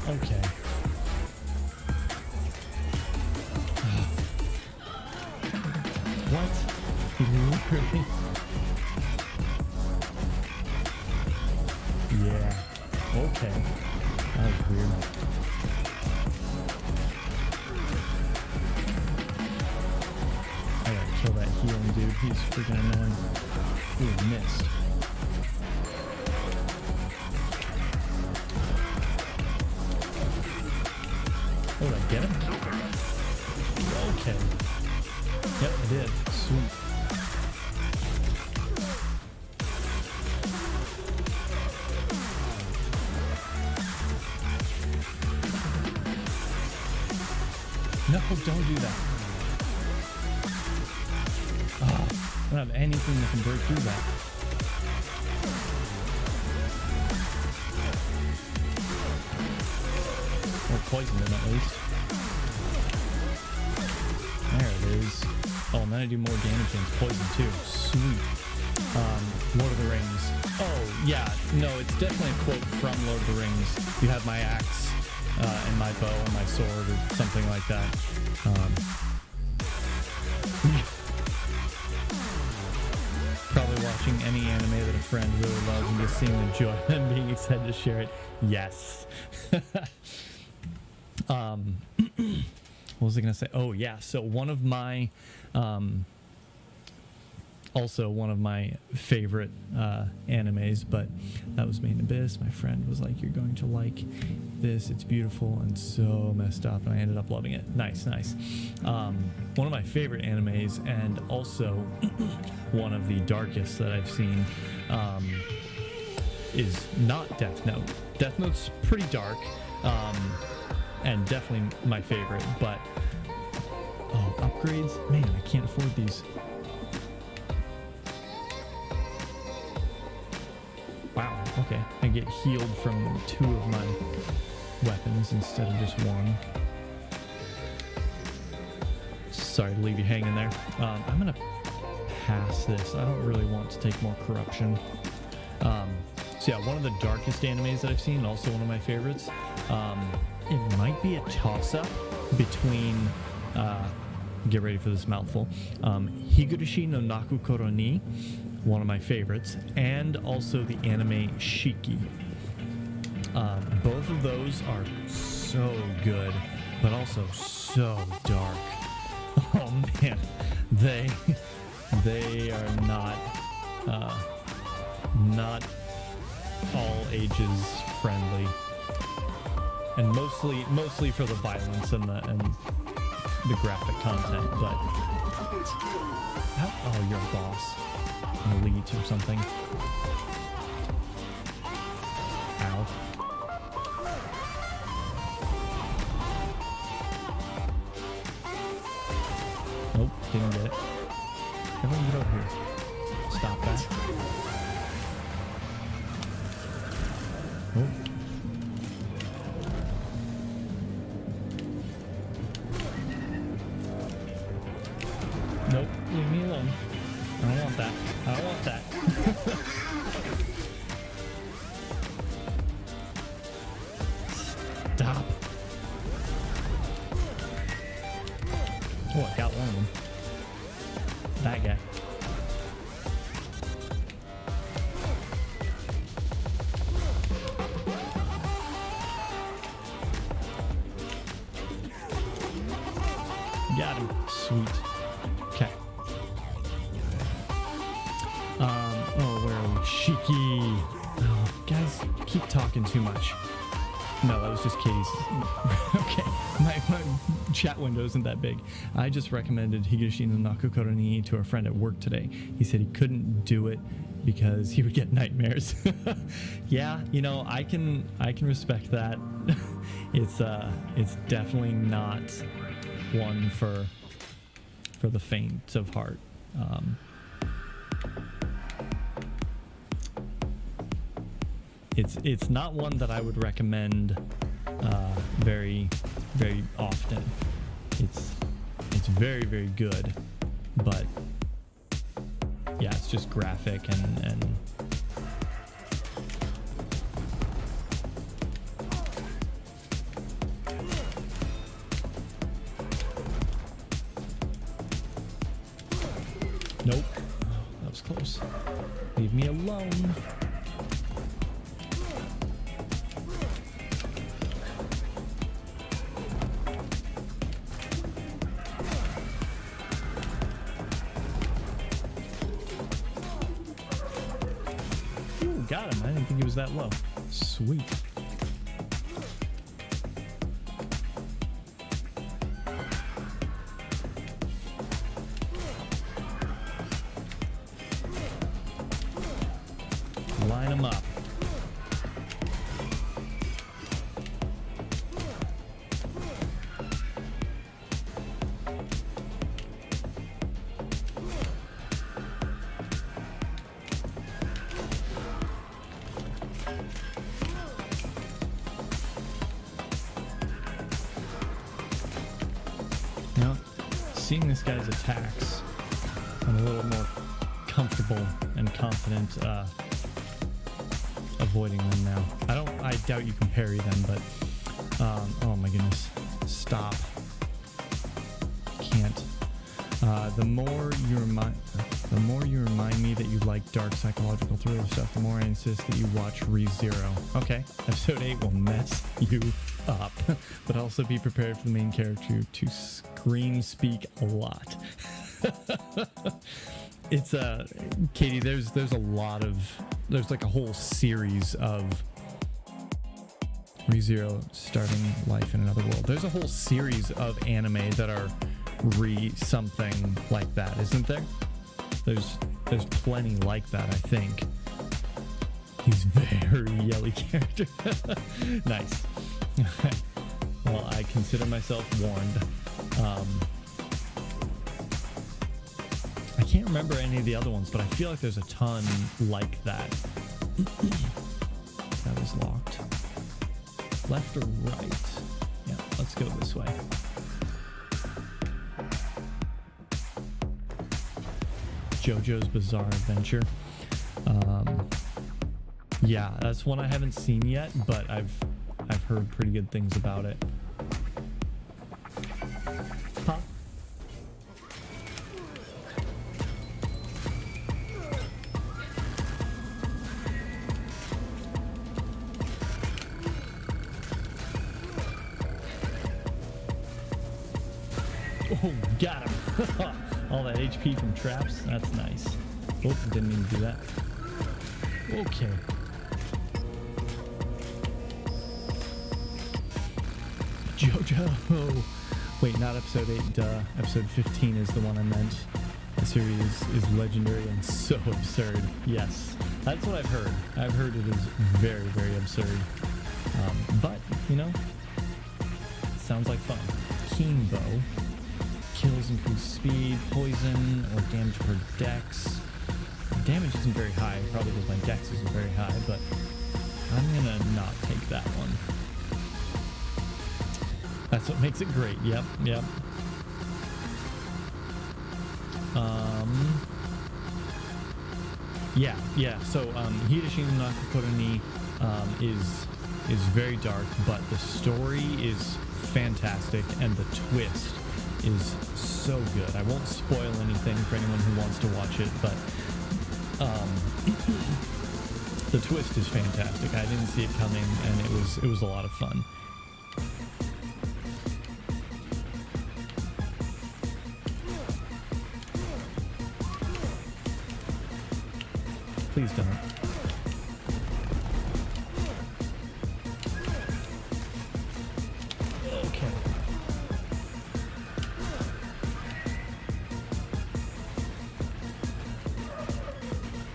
Okay. What? Literally. Yeah. Okay. That was weird. I gotta kill that healing dude. He's freaking annoying. Ooh, missed. Oh, did I get him? Okay. Yep, I did. Sweet. No, don't do that. Oh, I don't have anything that can break through that. Or poison them at least. There it is. Oh, and then I do more damage against poison too. Sweet. Lord of the Rings. Oh, yeah. No, it's definitely a quote from Lord of the Rings. You have my axe and my bow and my sword or something like that. Probably watching any anime that a friend really loves and just seeing the joy and being excited to share it. Yes. What was I gonna say? Oh yeah, so one of my also one of my favorite animes, but that was Made in Abyss. My friend was like, you're going to like this, it's beautiful and so messed up, and I ended up loving it. Nice. One of my favorite animes, and also one of the darkest that I've seen, is not Death Note. Death Note's pretty dark, and definitely my favorite, but oh, upgrades, man, I can't afford these. Wow, okay, I get healed from 2 of my weapons instead of just 1. Sorry to leave you hanging there. I'm gonna pass this. I don't really want to take more corruption. So yeah, one of the darkest animes that I've seen, and also one of my favorites. It might be a toss-up between, get ready for this mouthful, Higurashi no Nakukoro ni, one of my favorites, and also the anime Shiki. Both of those are so good, but also so dark. Oh man, they are not all ages friendly, and mostly for the violence and the graphic content. But oh, you're a boss, an elite or something. Ow. Nope, didn't get it. Everyone get over here. Stop that. Oh. Nope, leave me alone. I don't want that. I don't want that. Stop. Oh, I got one of them. That guy. Got him. Sweet. Okay. Oh, where are we? Shiki. Oh, guys, keep talking too much. No, that was just Katie's. Okay, my chat window isn't that big. I just recommended Higurashi no Nakukoro ni to a friend at work today. He said he couldn't do it because he would get nightmares. Yeah, you know, I can respect that. It's definitely not one for the faint of heart. it's not one that I would recommend very often. It's very, very good, but yeah, it's just graphic and nope. Oh, that was close. Leave me alone. Ooh, got him. I didn't think he was that low. Sweet. Line them up. Now, seeing this guy's attacks, I'm a little more comfortable and confident avoiding them now. I doubt you can parry them, but oh my goodness, stop. Can't. The more you remind me that you like dark psychological thriller stuff, the more I insist that you watch ReZero. Okay, episode 8 will mess you up, but also be prepared for the main character to scream speak a lot. It's Katie, there's like a whole series of ReZero starting life in another world. There's a whole series of anime that are something like that, isn't there? There's plenty like that, I think. He's very yelly character. Nice. Well, I consider myself warned. I can't remember any of the other ones, but I feel like there's a ton like that. That was locked. Left or right? Yeah, let's go this way. JoJo's Bizarre Adventure. Yeah, that's one I haven't seen yet, but I've heard pretty good things about it. Huh? Oh, got him. All that HP from traps. That's nice. Oh, didn't mean to do that. Okay. JoJo. Wait, not episode 8. Duh. Episode 15 is the one I meant. The series is legendary and so absurd. Yes, that's what I've heard. I've heard it is very, very absurd. But, you know, sounds like fun. Keen Bow. Kills increase speed, poison, or damage per dex. Damage isn't very high, probably because my dex isn't very high, but I'm gonna not take that one. That's what makes it great. Yep. Yeah. So Hideshino no Kokoroni is very dark, but the story is fantastic, and the twist is so good. I won't spoil anything for anyone who wants to watch it, but the twist is fantastic. I didn't see it coming, and it was a lot of fun. Please don't. Okay.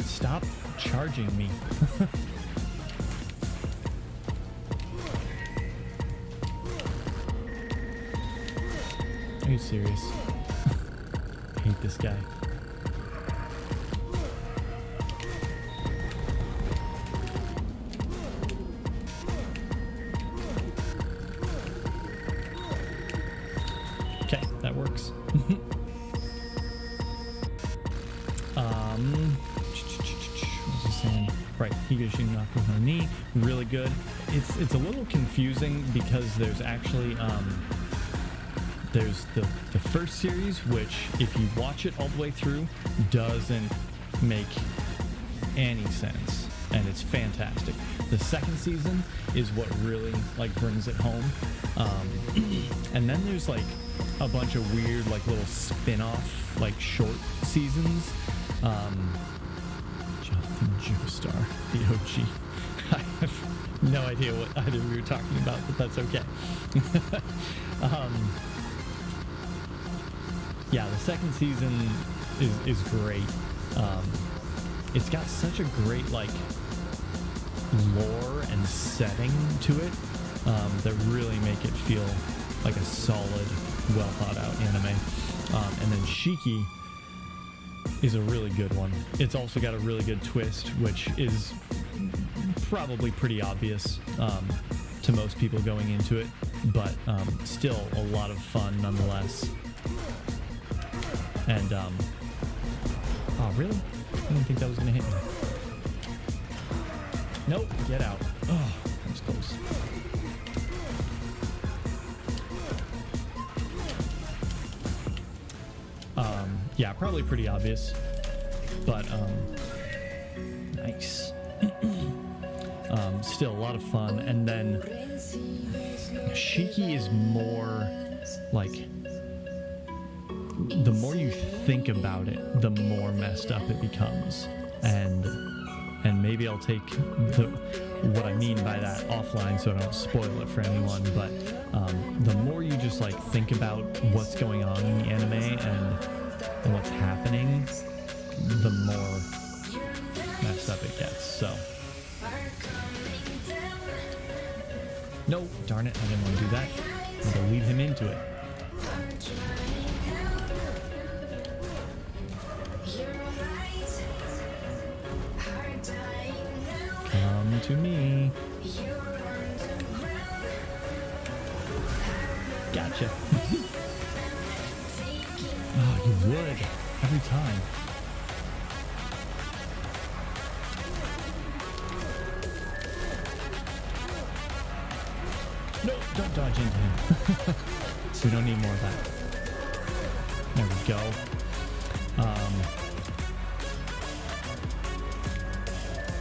Stop charging me. Are you serious? I hate this guy. What's he saying? Right, Higashi Naku no Ni, really good. It's a little confusing because there's actually there's the first series, which if you watch it all the way through, doesn't make any sense, and it's fantastic. The second season is what really like brings it home, and then there's like a bunch of weird like little spin-off like short seasons. Jonathan Joestar, the OG. I have no idea what either we were talking about, but that's okay. Yeah, the second season is great. It's got such a great like lore and setting to it that really make it feel like a solid, well thought out anime. And then Shiki is a really good one. It's also got a really good twist, which is probably pretty obvious to most people going into it, but still a lot of fun nonetheless. And oh really? I didn't think that was gonna hit me. Nope, get out. Oh, that was close. Yeah, probably pretty obvious, but nice. Still a lot of fun. And then Shiki is more like, the more you think about it, the more messed up it becomes. And maybe I'll take what I mean by that offline so I don't spoil it for anyone, but the more you just like think about what's going on in the anime and what's happening, the more messed up it gets. So no, darn it, I didn't want to do that. I'm gonna lead him into it. Come to me. Gotcha. Oh, you would. Every time. No, don't dodge into him. We don't need more of that. There we go.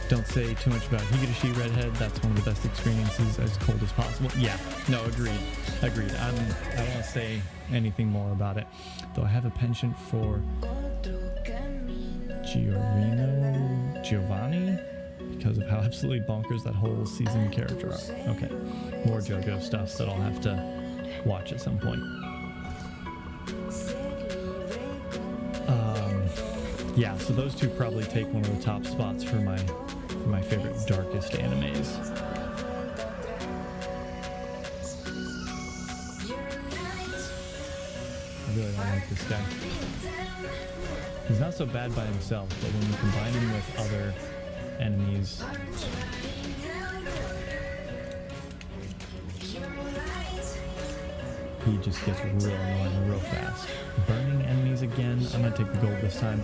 Don't say too much about Higurashi Redhead. That's one of the best experiences, as cold as possible. Yeah, no, agreed. I don't want to say anything more about it. Though I have a penchant for Giovanni because of how absolutely bonkers that whole season character are. Okay, more JoJo stuff that I'll have to watch at some point. Yeah, so those two probably take one of the top spots for my favorite darkest animes. I really don't like this guy. He's not so bad by himself, but when you combine him with other enemies, he just gets real annoying real fast. Burning enemies again. I'm gonna take the gold this time.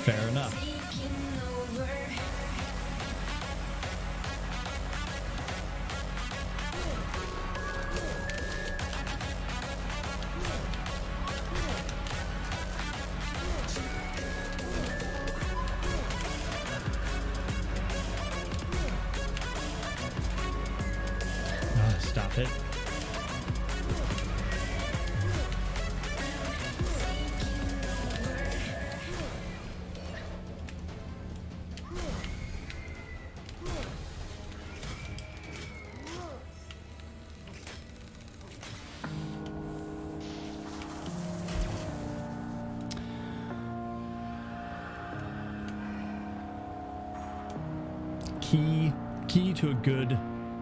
Fair enough. Stop it. Key to a good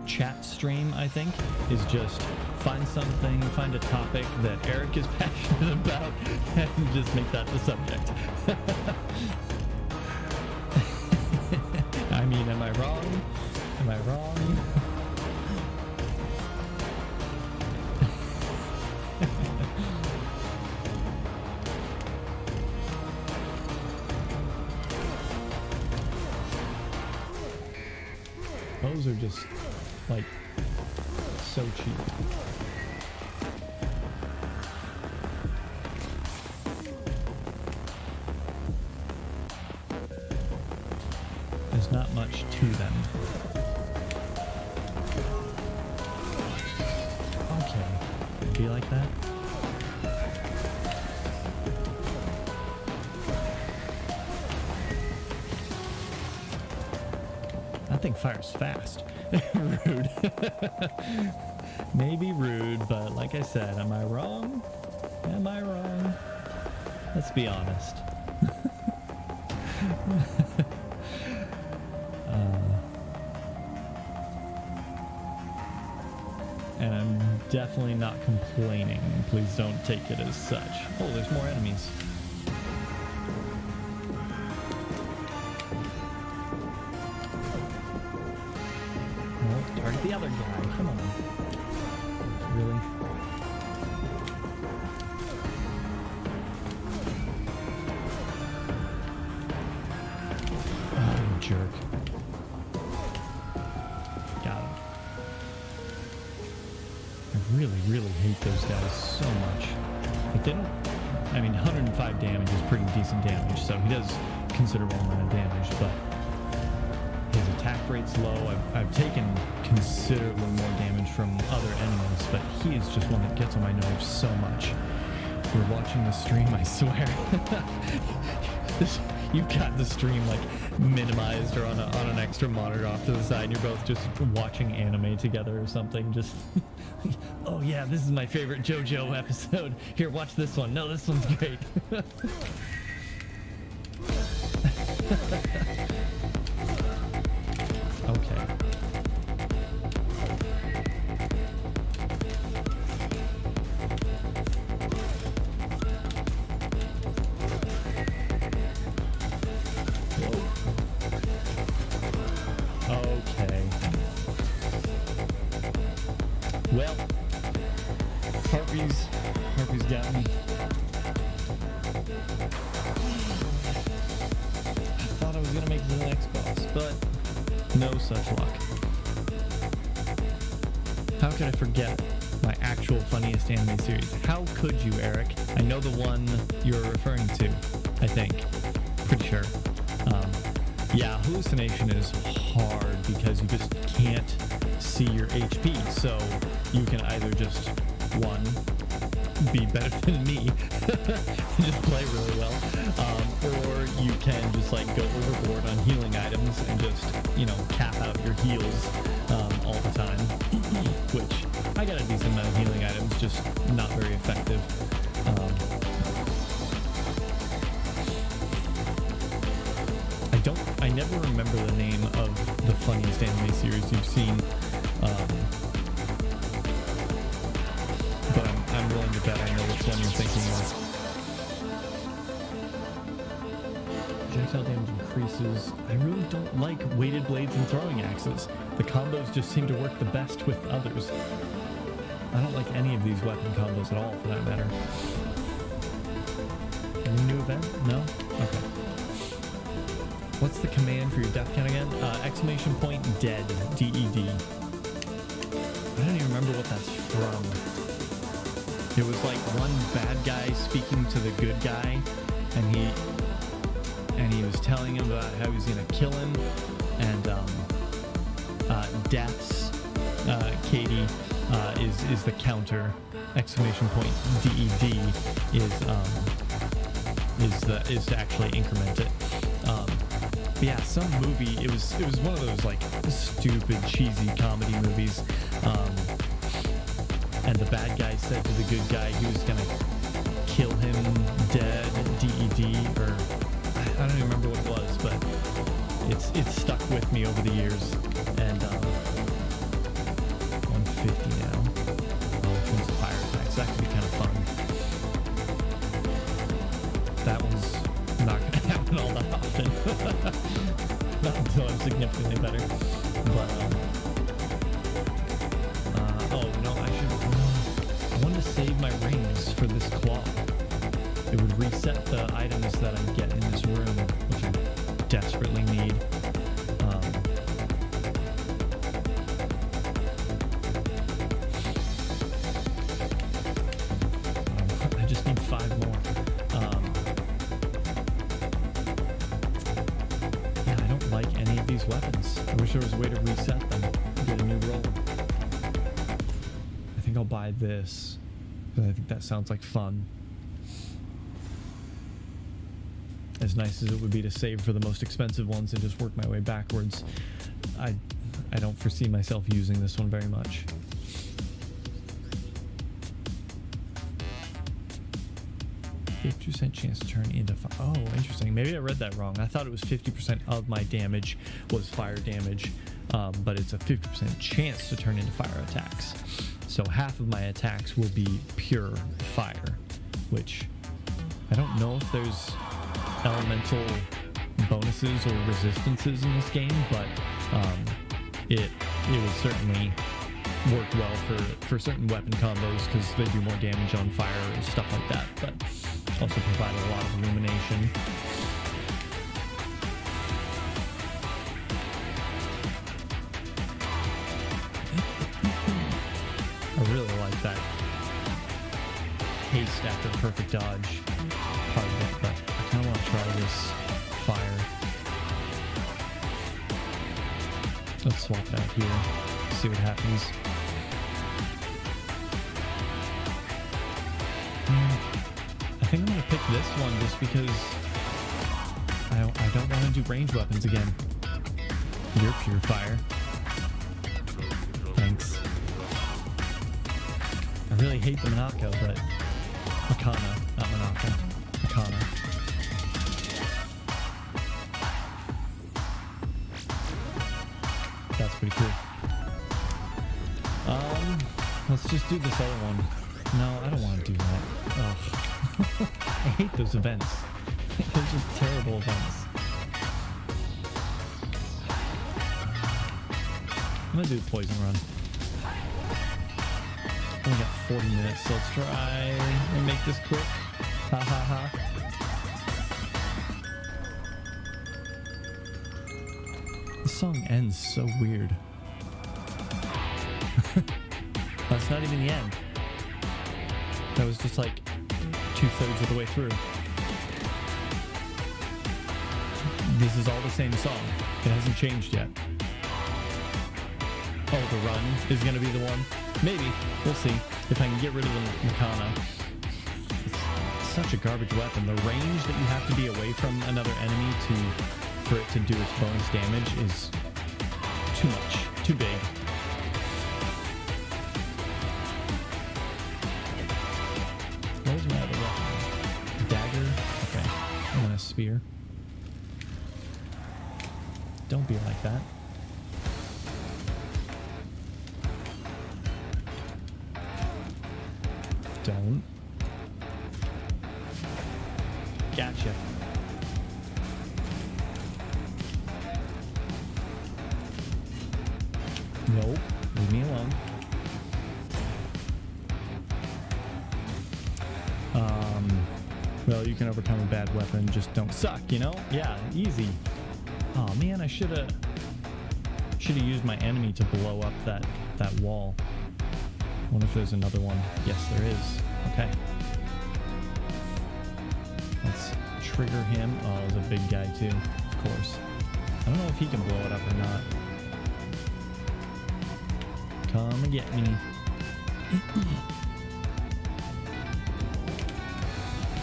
chat stream, I think, is just find a topic that Eric is passionate about, and just make that the subject. I mean, am I wrong? Am I wrong? combos are just like so cheap. There's not much to them. Okay, it'd be like that. That thing fires fast. Rude. Maybe rude, but like I said, am I wrong? Am I wrong? Let's be honest. And I'm definitely not complaining. Please don't take it as such. Oh, there's more enemies. No, target the other guy. Come on. Really? Oh, you jerk. Got him. I really, really hate those guys so much. But then, I mean, 105 damage is pretty decent damage, so he does considerable amount of damage, but his attack rate's low. I've taken considerably more damage from other enemies, but he is just one that gets on my nerves so much. If you're watching the stream, I swear. You've got the stream like minimized or on an extra monitor off to the side, and you're both just watching anime together or something. Just, oh yeah, this is my favorite JoJo episode. Here, watch this one. No, this one's great. Okay. Okay. Well, Harpy's got me. I thought I was gonna make it to the next boss, but no such luck. How could I forget my actual funniest anime series? How could you, Eric? I know the one you're referring to, I think. Pretty sure. Yeah, hallucination is hard because you just can't see your HP. So you can either just, one, be better than me and just play really well, or you can just like go overboard on healing items and just, you know, cap out your heals all the time, which I got a decent amount of healing items, just not very effective. I never remember the name of the funniest anime series you've seen, but I'm willing to bet I know which one you're thinking of. Projectile damage increases. I really don't like weighted blades and throwing axes. The combos just seem to work the best with others. I don't like any of these weapon combos at all, for that matter. Any new event? No? Okay. What's the command for your death count again? Exclamation point dead. D-E-D. I don't even remember what that's from. It was like one bad guy speaking to the good guy, and he was telling him about how he was gonna kill him, and deaths, Katie, is the counter. Exclamation point D-E-D is to actually increment it. But yeah, some movie, it was one of those like stupid cheesy comedy movies, and the bad guy said to the good guy he was gonna kill him dead, D-E-D, or I don't even remember what it was, but it's stuck with me over the years. And 150 now. Oh, fire attacks, that could be kind of fun. That one's not gonna happen all that often. Not until I'm significantly better. But oh no, I wanted to save my rings for this claw. It would reset the items that I get in this room, which I desperately need. 5 more. Yeah, I don't like any of these weapons. I wish there was a way to reset them, get a new roll. I think I'll buy this, because I think that sounds like fun. As nice as it would be to save for the most expensive ones and just work my way backwards, I don't foresee myself using this one very much. 50% chance to turn into fire. Oh, interesting. Maybe I read that wrong. I thought it was 50% of my damage was fire damage, but it's a 50% chance to turn into fire attacks. So half of my attacks will be pure fire, which I don't know if there's elemental bonuses or resistances in this game, but it would certainly work well for certain weapon combos because they do more damage on fire and stuff like that, but also provide a lot of illumination. I really like that haste after perfect dodge part of it, but I kind of want to try this fire. Let's swap it out here, see what happens. I think I'm going to pick this one just because I don't want to do range weapons again. You're pure fire. Thanks. I really hate the Monako, but Makana, not Monako. Makana. That's pretty cool. Let's just do this other one. No, I don't want to do that. Ugh. I hate those events. Those are terrible events. I'm gonna do the poison run. Only got 40 minutes, so let's try and make this quick. Ha ha ha. The song ends so weird. That's not even the end. That was just like 2/3 of the way through. This is all the same song. It hasn't changed yet. Oh, the run is going to be the one? Maybe. We'll see. If I can get rid of the Makana. It's such a garbage weapon. The range that you have to be away from another enemy for it to do its bonus damage is too much. Too big. What was my other weapon? Dagger? Okay. And then a spear. Don't be like that. Don't. Gotcha. Nope. Leave me alone. Well, you can overcome a bad weapon, just don't suck, you know? Yeah, easy. Oh man, I should have used my enemy to blow up that wall. I wonder if there's another one. Yes, there is. Okay. Let's trigger him. Oh, there's a big guy too, of course. I don't know if he can blow it up or not. Come and get me.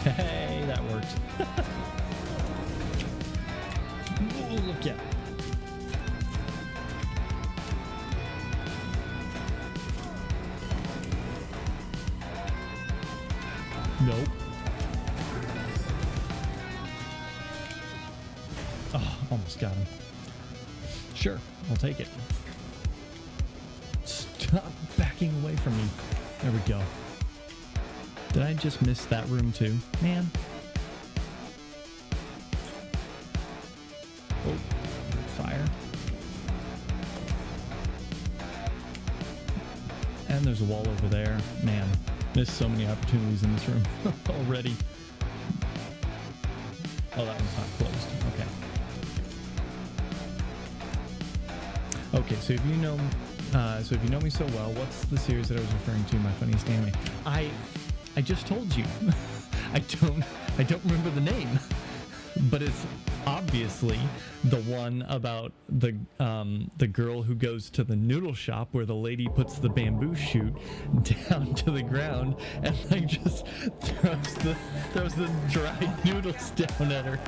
Hey, that worked. Oh, look at. Nope. Oh, almost got him. Sure, I'll take it. Stop backing away from me. There we go. Did I just miss that room too? Man. Oh, fire. And there's a wall over there. Man, missed so many opportunities in this room already. Oh, that one's not closed. Okay. Okay, so if you know me so well, what's the series that I was referring to, My Funniest Anime? I just told you. I don't remember the name, but it's obviously the one about the girl who goes to the noodle shop where the lady puts the bamboo shoot down to the ground and like just throws the dried noodles down at her.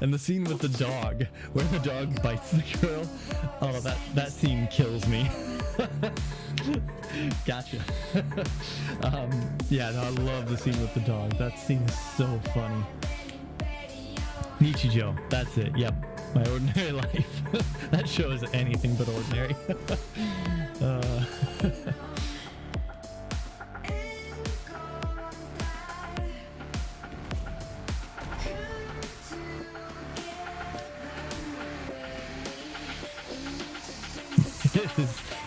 And the scene with the dog, where the dog bites the girl, oh, that scene kills me. Gotcha. Yeah, no, I love the scene with the dog. That scene is so funny. Nichijou, that's it. Yep, My Ordinary Life. That show is anything but ordinary.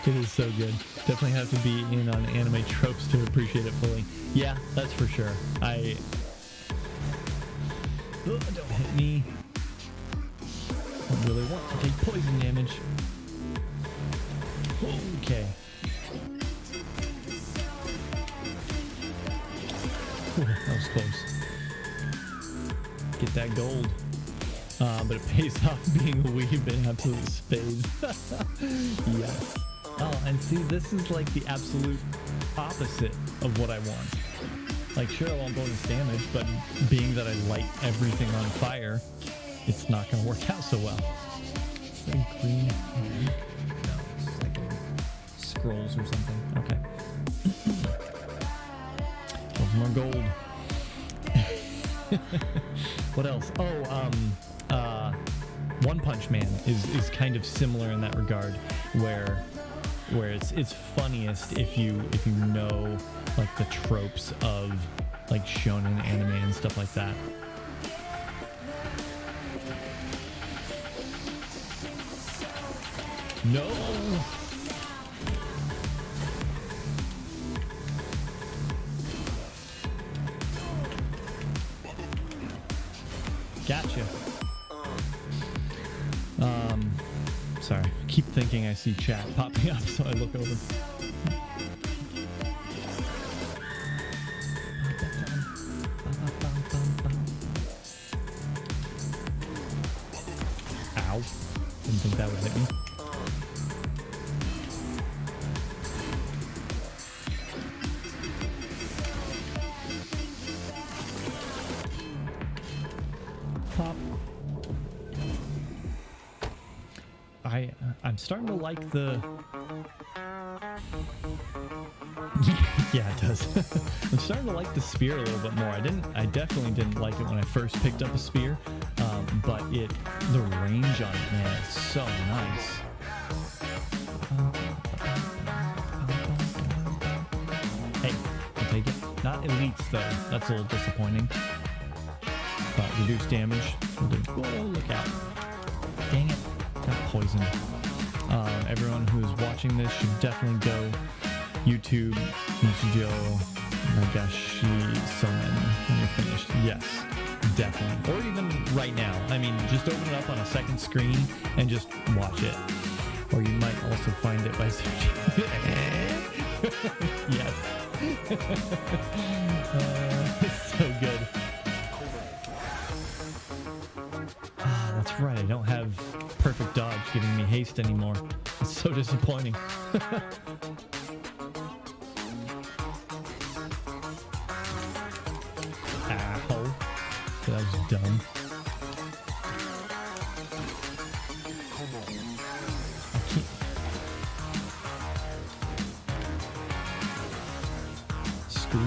It is so good. Definitely have to be in on anime tropes to appreciate it fully. Yeah, that's for sure. Don't hit me. Don't really want to take poison damage. Okay. Ooh, that was close. Get that gold. But it pays off being a weeb in absolute spades. Yes. Oh, and see, this is like the absolute opposite of what I want. Like, sure, I want bonus damage, but being that I light everything on fire, it's not going to work out so well. Is that green? No, it's like scrolls or something. Okay. More gold. What else? Oh, One Punch Man is kind of similar in that regard, where it's funniest if you know like the tropes of like shonen anime and stuff like that. No. Gotcha. Sorry. I keep thinking I see chat popping up, so I look over. Ow. Didn't think that would hit me. Pop. I'm starting to like the... Yeah, it does. I'm starting to like the spear a little bit more. I definitely didn't like it when I first picked up a spear, but the range on it, man, is so nice. Hey, I'll take it. Not elites though. That's a little disappointing. But reduced damage. Whoa, look out. Dang it. Got poisoned. Everyone who is watching this should definitely go YouTube Nichijou Nagashi Summon when you're finished. Yes, definitely. Or even right now. I mean, just open it up on a second screen and just watch it. Or you might also find it by searching. Yes. It's so good. That's right, I don't have perfect dodge giving me haste anymore. It's so disappointing. Ow. That was dumb. Screw.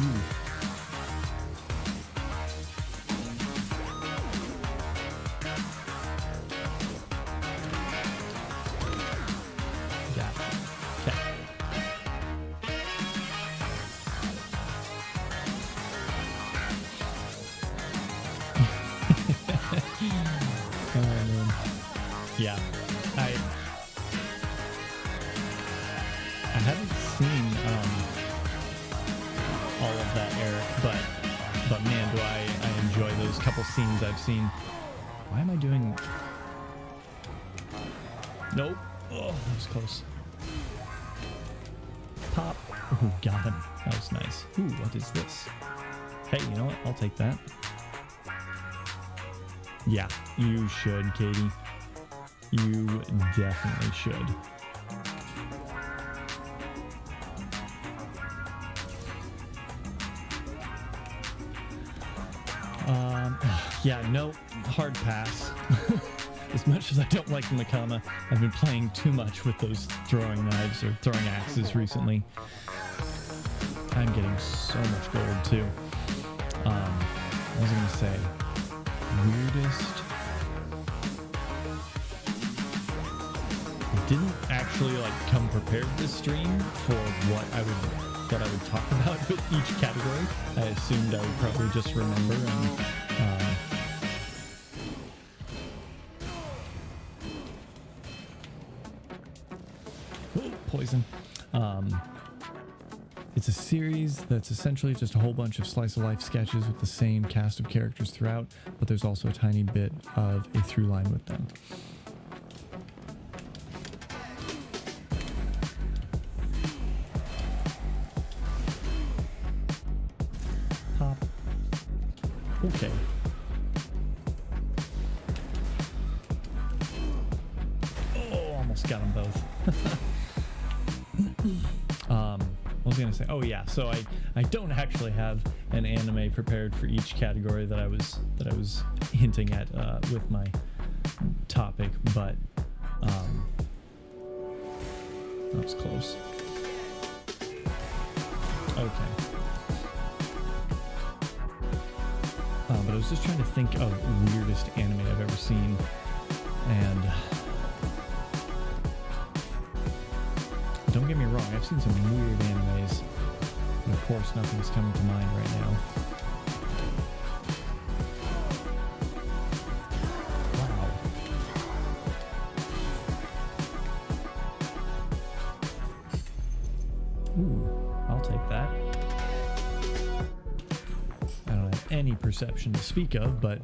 Yeah, I haven't seen all of that, Eric, but man, do I enjoy those couple scenes I've seen. Why am I doing? Nope. Oh, that was close. Pop. Ooh, got him. That was nice. Ooh, what is this? Hey, you know what? I'll take that. Yeah, you should, Katie. You definitely should. Yeah, no, hard pass. As much as I don't like the Makama, I've been playing too much with those throwing knives or throwing axes recently. I'm getting so much gold too. What was I gonna say? Weirdest. I didn't actually like come prepared this stream for what I would talk about with each category. I assumed I would probably just remember and poison. It's a series that's essentially just a whole bunch of slice of life sketches with the same cast of characters throughout, but there's also a tiny bit of a through line with them. Hop. Okay. Oh, almost got them both. What was I gonna say? Oh yeah, so I don't actually have an anime prepared for each category that I was hinting at with my topic, but that was close. Okay. But I was just trying to think of weirdest anime I've ever seen, and don't get me wrong, I've seen some weird animes, and of course nothing's coming to mind right now. Wow. Ooh, I'll take that. I don't have any perception to speak of, but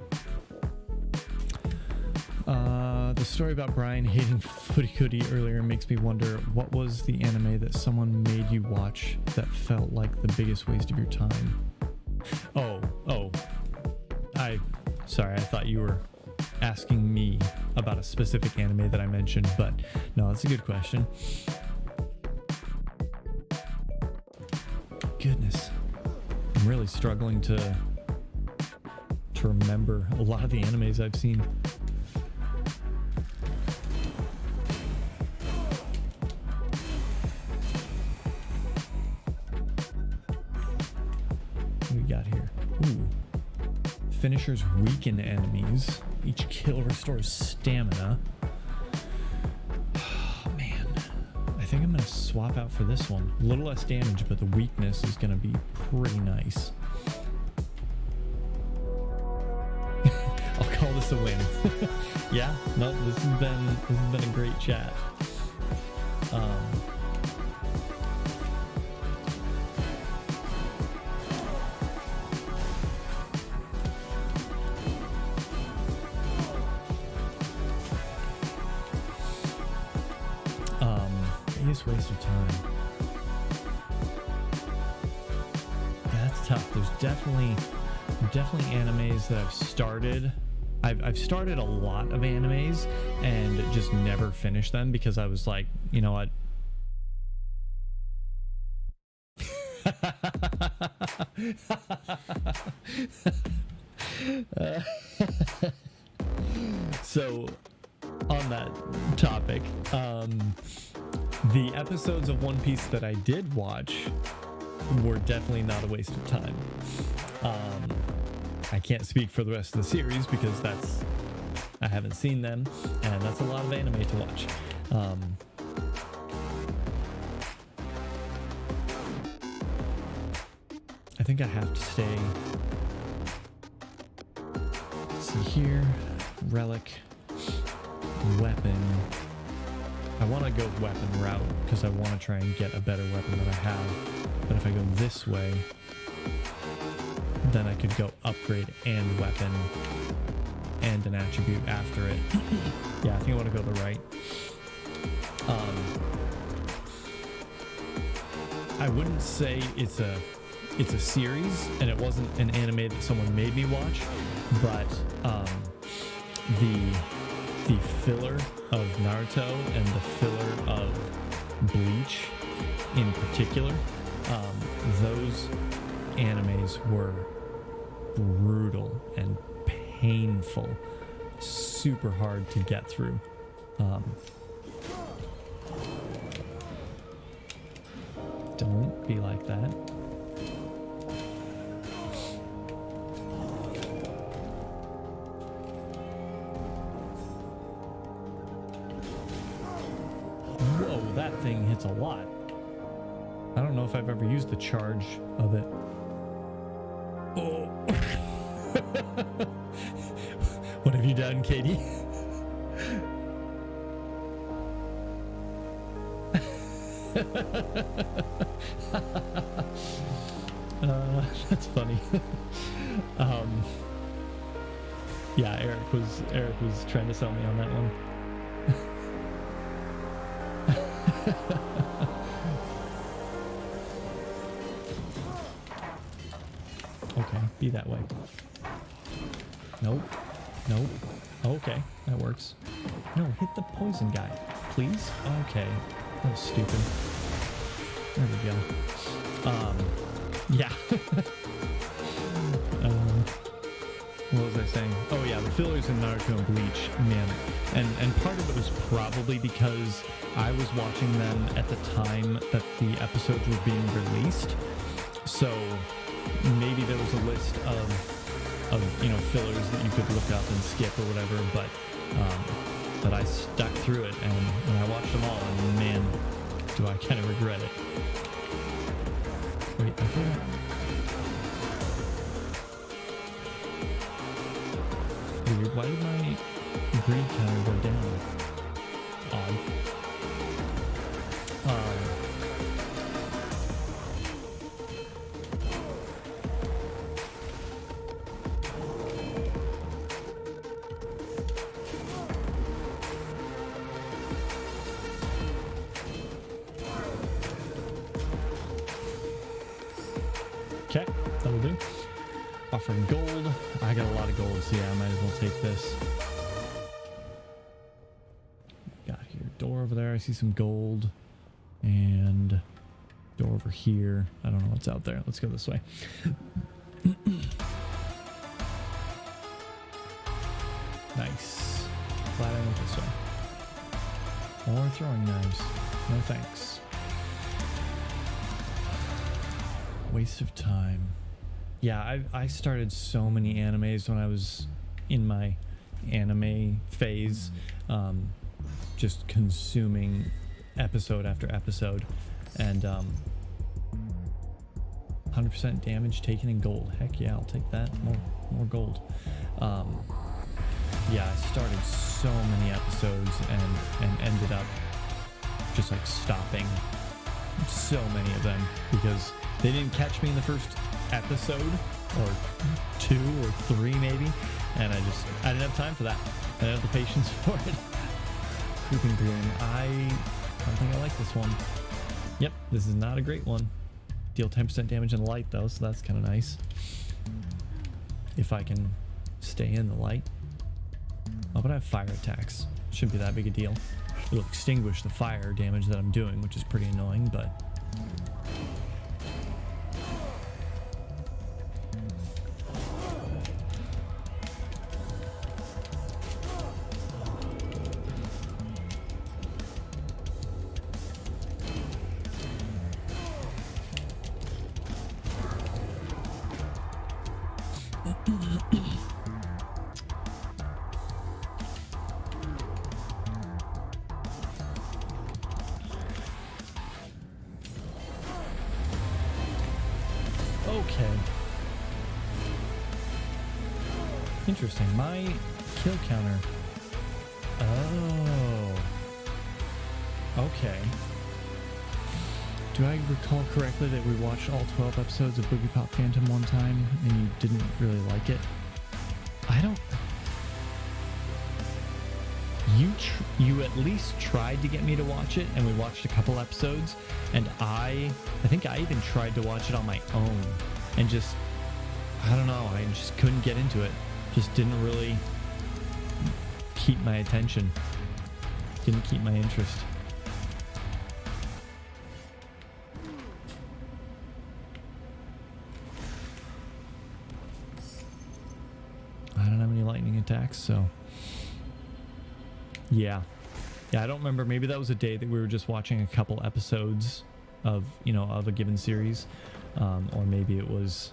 the story about Brian hating Furikuri earlier makes me wonder, what was the anime that someone made you watch that felt like the biggest waste of your time? Sorry, I thought you were asking me about a specific anime that I mentioned, but no, that's a good question. Goodness, I'm really struggling to remember a lot of the animes I've seen. Finishers weaken enemies. Each kill restores stamina. Oh, man. I think I'm going to swap out for this one. A little less damage, but the weakness is going to be pretty nice. I'll call this a win. Yeah, no, this has been a great chat. Waste of time. Yeah, that's tough. There's definitely animes that I've started. I've started a lot of animes and just never finished them because I was like, you know what? So on that topic, the episodes of One Piece that I did watch were definitely not a waste of time. I can't speak for the rest of the series because I haven't seen them, and that's a lot of anime to watch. I think I have to stay. Let's see here, relic, weapon. I want to go weapon route because I want to try and get a better weapon than I have. But if I go this way, then I could go upgrade and weapon and an attribute after it. Yeah, I think I want to go the right. I wouldn't say it's a it's a series and it wasn't an anime that someone made me watch, but the filler of Naruto and the filler of Bleach in particular, those animes were brutal and painful, super hard to get through. Don't be like that. Whoa, that thing hits a lot. I don't know if I've ever used the charge of it. Oh. What have you done, Katie? That's funny. Yeah, Eric was trying to sell me on that one. Okay, be that way. Nope. Nope. Okay, that works. No, hit the poison guy, please. Okay, that was stupid. There we go. Yeah. What was I saying? Oh yeah, the fillers in Naruto and Bleach, man. And part of it was probably because I was watching them at the time that the episodes were being released. So maybe there was a list of you know, fillers that you could look up and skip or whatever, but I stuck through it and I watched them all, and man, do I kind of regret it. Wait, I forgot. Weird. Why did my greed counter go down? Odd. Okay, that'll do. Offering gold. I got a lot of gold, so yeah, I might as well take this. Got here, door over there. I see some gold. And door over here. I don't know what's out there. Let's go this way. Nice. Glad I went this way. More throwing knives. No thanks. Waste of time. Yeah, I started so many animes when I was in my anime phase, just consuming episode after episode, and 100% damage taken in gold. Heck yeah, I'll take that. More gold. Yeah, I started so many episodes and ended up just like stopping so many of them because they didn't catch me in the first episode or 2 or 3 maybe, and I didn't have time for that. I didn't have the patience for it. Creeping Gloom. I don't think I like this one. Yep, this is not a great one. Deal 10% damage in the light though, so that's kind of nice. If I can stay in the light. Oh, but I have fire attacks. Shouldn't be that big a deal. It'll extinguish the fire damage that I'm doing, which is pretty annoying, but okay. Interesting. My kill counter. Oh. Okay. Do I recall correctly that we watched all 12 episodes of Boogie Pop Phantom one time and you didn't really like it? I don't... you at least tried to get me to watch it, and we watched a couple episodes, and I think I even tried to watch it on my own, and just, I don't know, I just couldn't get into it. Just didn't really keep my attention. Didn't keep my interest. I don't have any lightning attacks, so yeah, I don't remember. Maybe that was a day that we were just watching a couple episodes of, you know, of a given series, or maybe it was.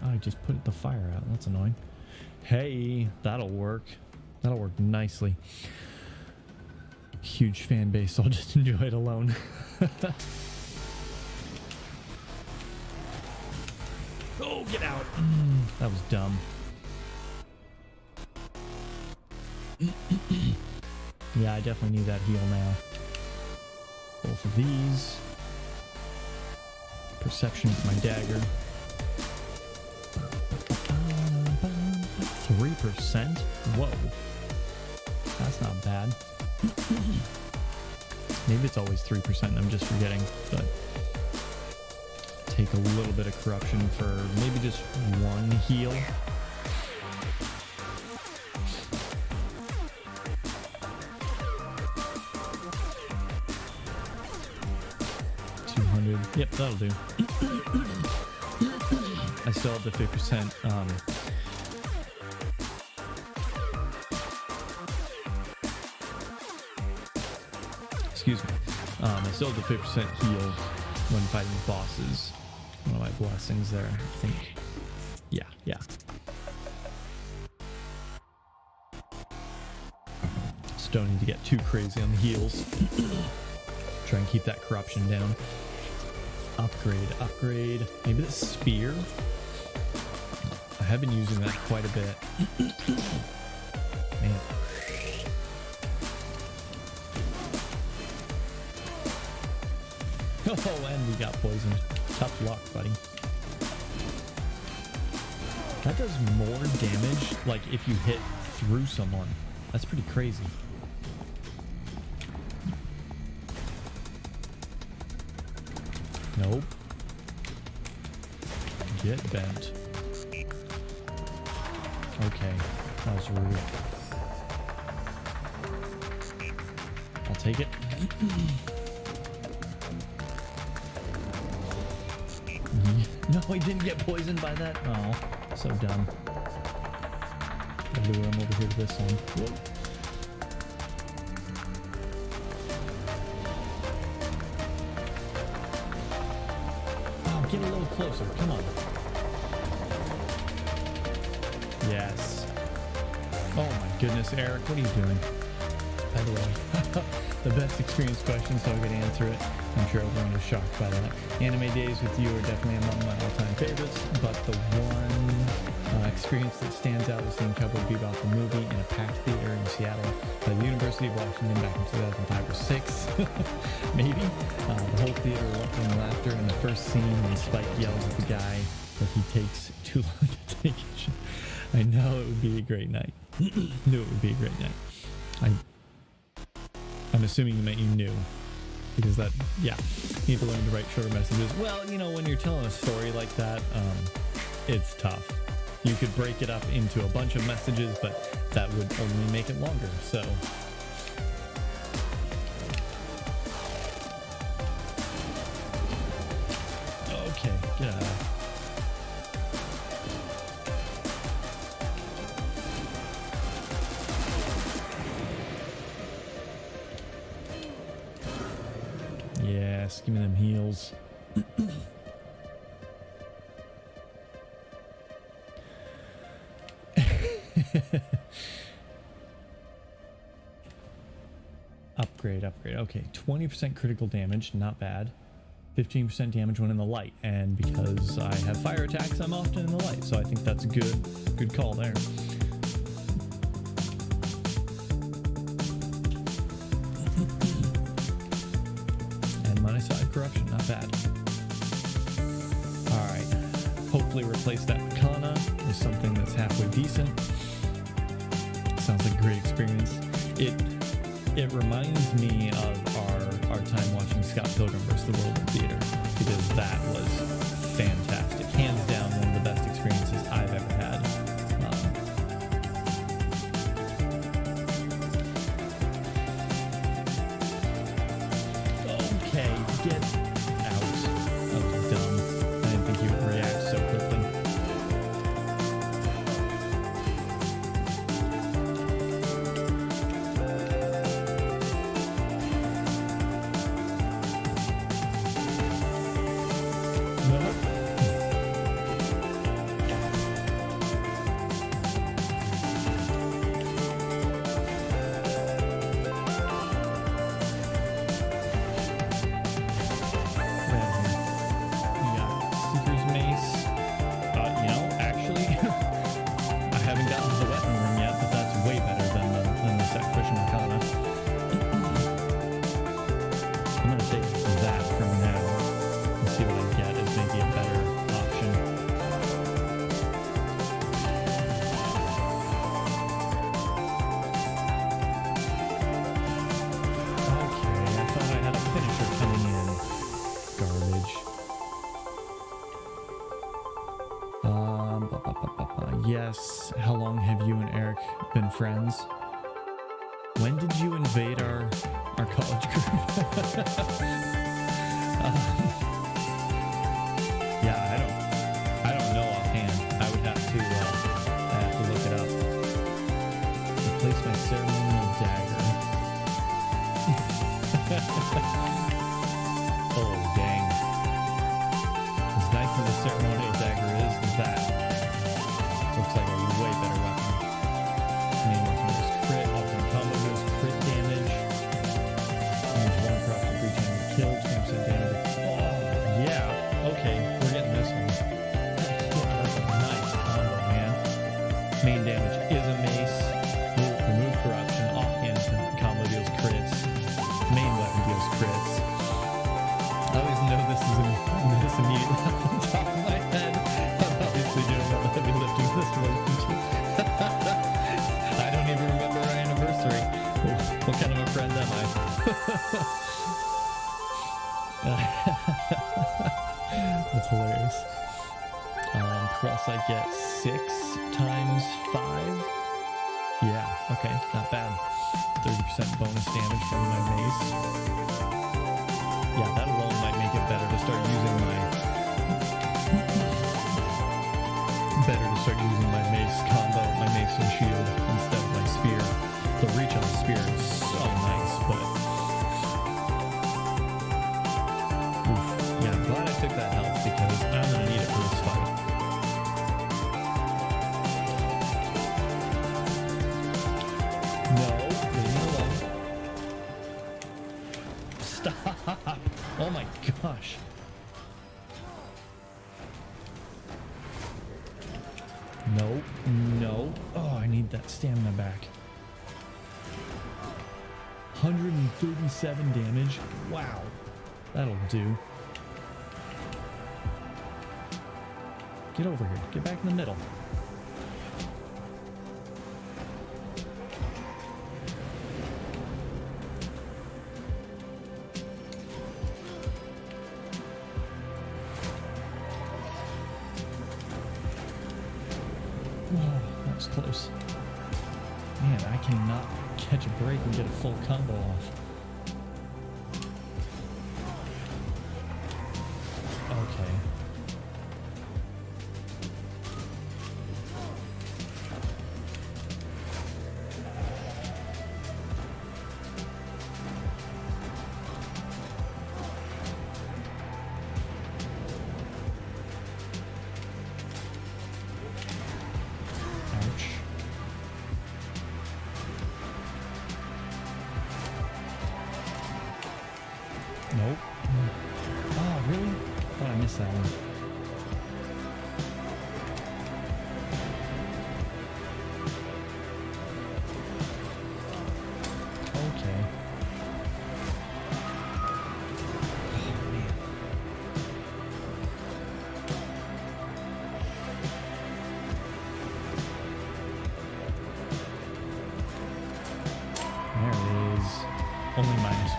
I just put the fire out. That's annoying. Hey, that'll work. That'll work nicely. Huge fan base, so I'll just enjoy it alone. Oh, get out. That was dumb. Yeah, I definitely need that heal now. Both of these. Perception with my dagger. 3%? Whoa. That's not bad. Maybe it's always 3% and I'm just forgetting, but take a little bit of corruption for maybe just one heal. Yep, that'll do. I still have the 50%. Excuse me. I still have the 50% heal when fighting bosses. One of my blessings there, I think. Yeah. Just don't need to get too crazy on the heals. Try and keep that corruption down. Upgrade. Maybe the spear? I have been using that quite a bit. Man. Oh, and we got poisoned. Tough luck, buddy. That does more damage, like, if you hit through someone. That's pretty crazy. Nope. Get bent. Okay, that was rude. I'll take it. No, he didn't get poisoned by that. Oh, so dumb. I'll lure him over here to this one. Whoa. Get a little closer. Come on. Yes. Oh my goodness, Eric, what are you doing? By the way, the best experience question, so I'm going to answer it. I'm sure everyone was shocked by that. Anime days with you are definitely among my all-time favorites, but the one experience that stands out is seeing Cowboy Bebop the movie in a packed theater in Seattle by the University of Washington back in 2005 or 6. Maybe. The whole theater erupting in laughter in the first scene when Spike yells at the guy that he takes too long to take a shit. I know it would be a great night. Knew it would be a great night. I'm assuming you meant you knew. Because that, yeah, you need to learn to write shorter messages. Well, you know, when you're telling a story like that, it's tough. You could break it up into a bunch of messages, but that would only make it longer, so. Okay, get out of there. Yes, give me them heals. Upgrade. Okay, 20% critical damage, not bad. 15% damage when in the light, and because I have fire attacks, I'm often in the light, so I think that's a good call there. of corruption, not bad. Alright. Hopefully replace that Kana with something that's halfway decent. Sounds like a great experience. It reminds me of our time watching Scott Pilgrim vs. the World in theater, because that was fantastic. Hands down, one of the best experiences I've ever had. Okay, get out. That was dumb. I didn't think you would react so quickly. Yes, how long have you and Eric been friends? When did you invade our college group? Yeah, I don't know offhand. I would have to look it up. Replace my ceremonial dagger. Oh dang! As nice as the ceremonial dagger is that. Looks like a way better weapon. Main weapon is crit, alternate combo moves, crit damage. Use one corruption for each enemy kill, 20% damage. Oh, yeah. Okay, we're getting this one. That's a nice combo, man. Main damage is a mace. Remove corruption. Offhand combo deals crits. Main weapon deals crits. I always know this immediately off the top of my head. I'm obviously doing all the heavy lifting this relationship. I don't even remember our anniversary. What kind of a friend am I? That's hilarious. Plus I get 6 times 5. Yeah, okay, not bad. 30% bonus damage from my mace. Yeah, that alone might make it better to start using my mace combo, my mace and shield instead of my spear. The reach on the spear is so nice, but oof. Yeah, I'm glad I took that health because I'm gonna need it for this fight. No, leave me alone. Stop! Oh my gosh. No, no. Oh, I need that stamina back. 137 damage. Wow. That'll do. Get over here. Get back in the middle. Close. Man, I cannot catch a break and get a full combo off. Okay.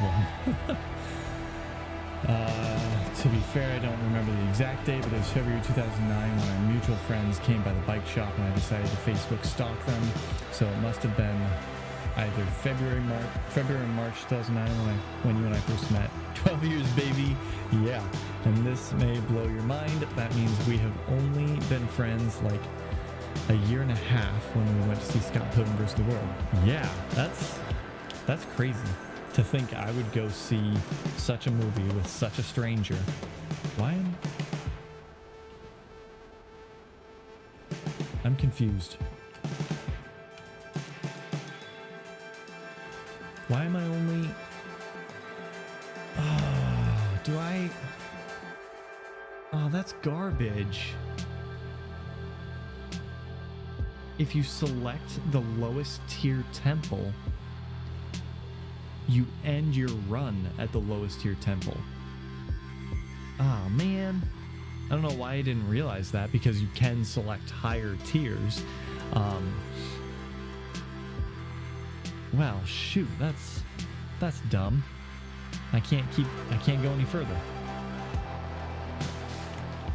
one. To be fair, I don't remember the exact date, but it was February 2009 when our mutual friends came by the bike shop and I decided to Facebook stalk them. So it must have been either February or March 2009 when you and I first met. 12 years, baby. Yeah. And this may blow your mind. That means we have only been friends like a year and a half when we went to see Scott Pilgrim vs. the World. Yeah, that's crazy. To think I would go see such a movie with such a stranger. I'm confused. Why am I only... Oh, that's garbage. If you select the lowest tier temple, you end your run at the lowest tier temple. Oh man. I don't know why I didn't realize that, because you can select higher tiers. Well, shoot, that's dumb. I can't go any further.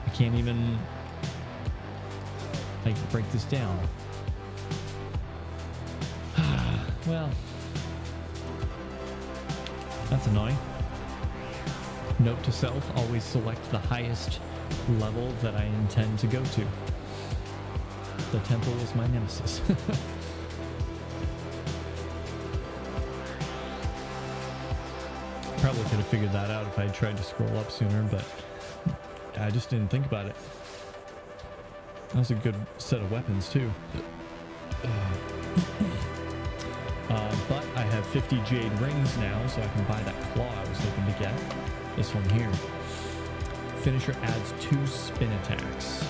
I can't even break this down. Well, that's annoying. Note to self, always select the highest level that I intend to go to. The temple is my nemesis. Probably could have figured that out if I had tried to scroll up sooner, but I just didn't think about it. That was a good set of weapons too. But I have 50 jade rings now, so I can buy that claw I was hoping to get. This one here. Finisher adds 2 spin attacks.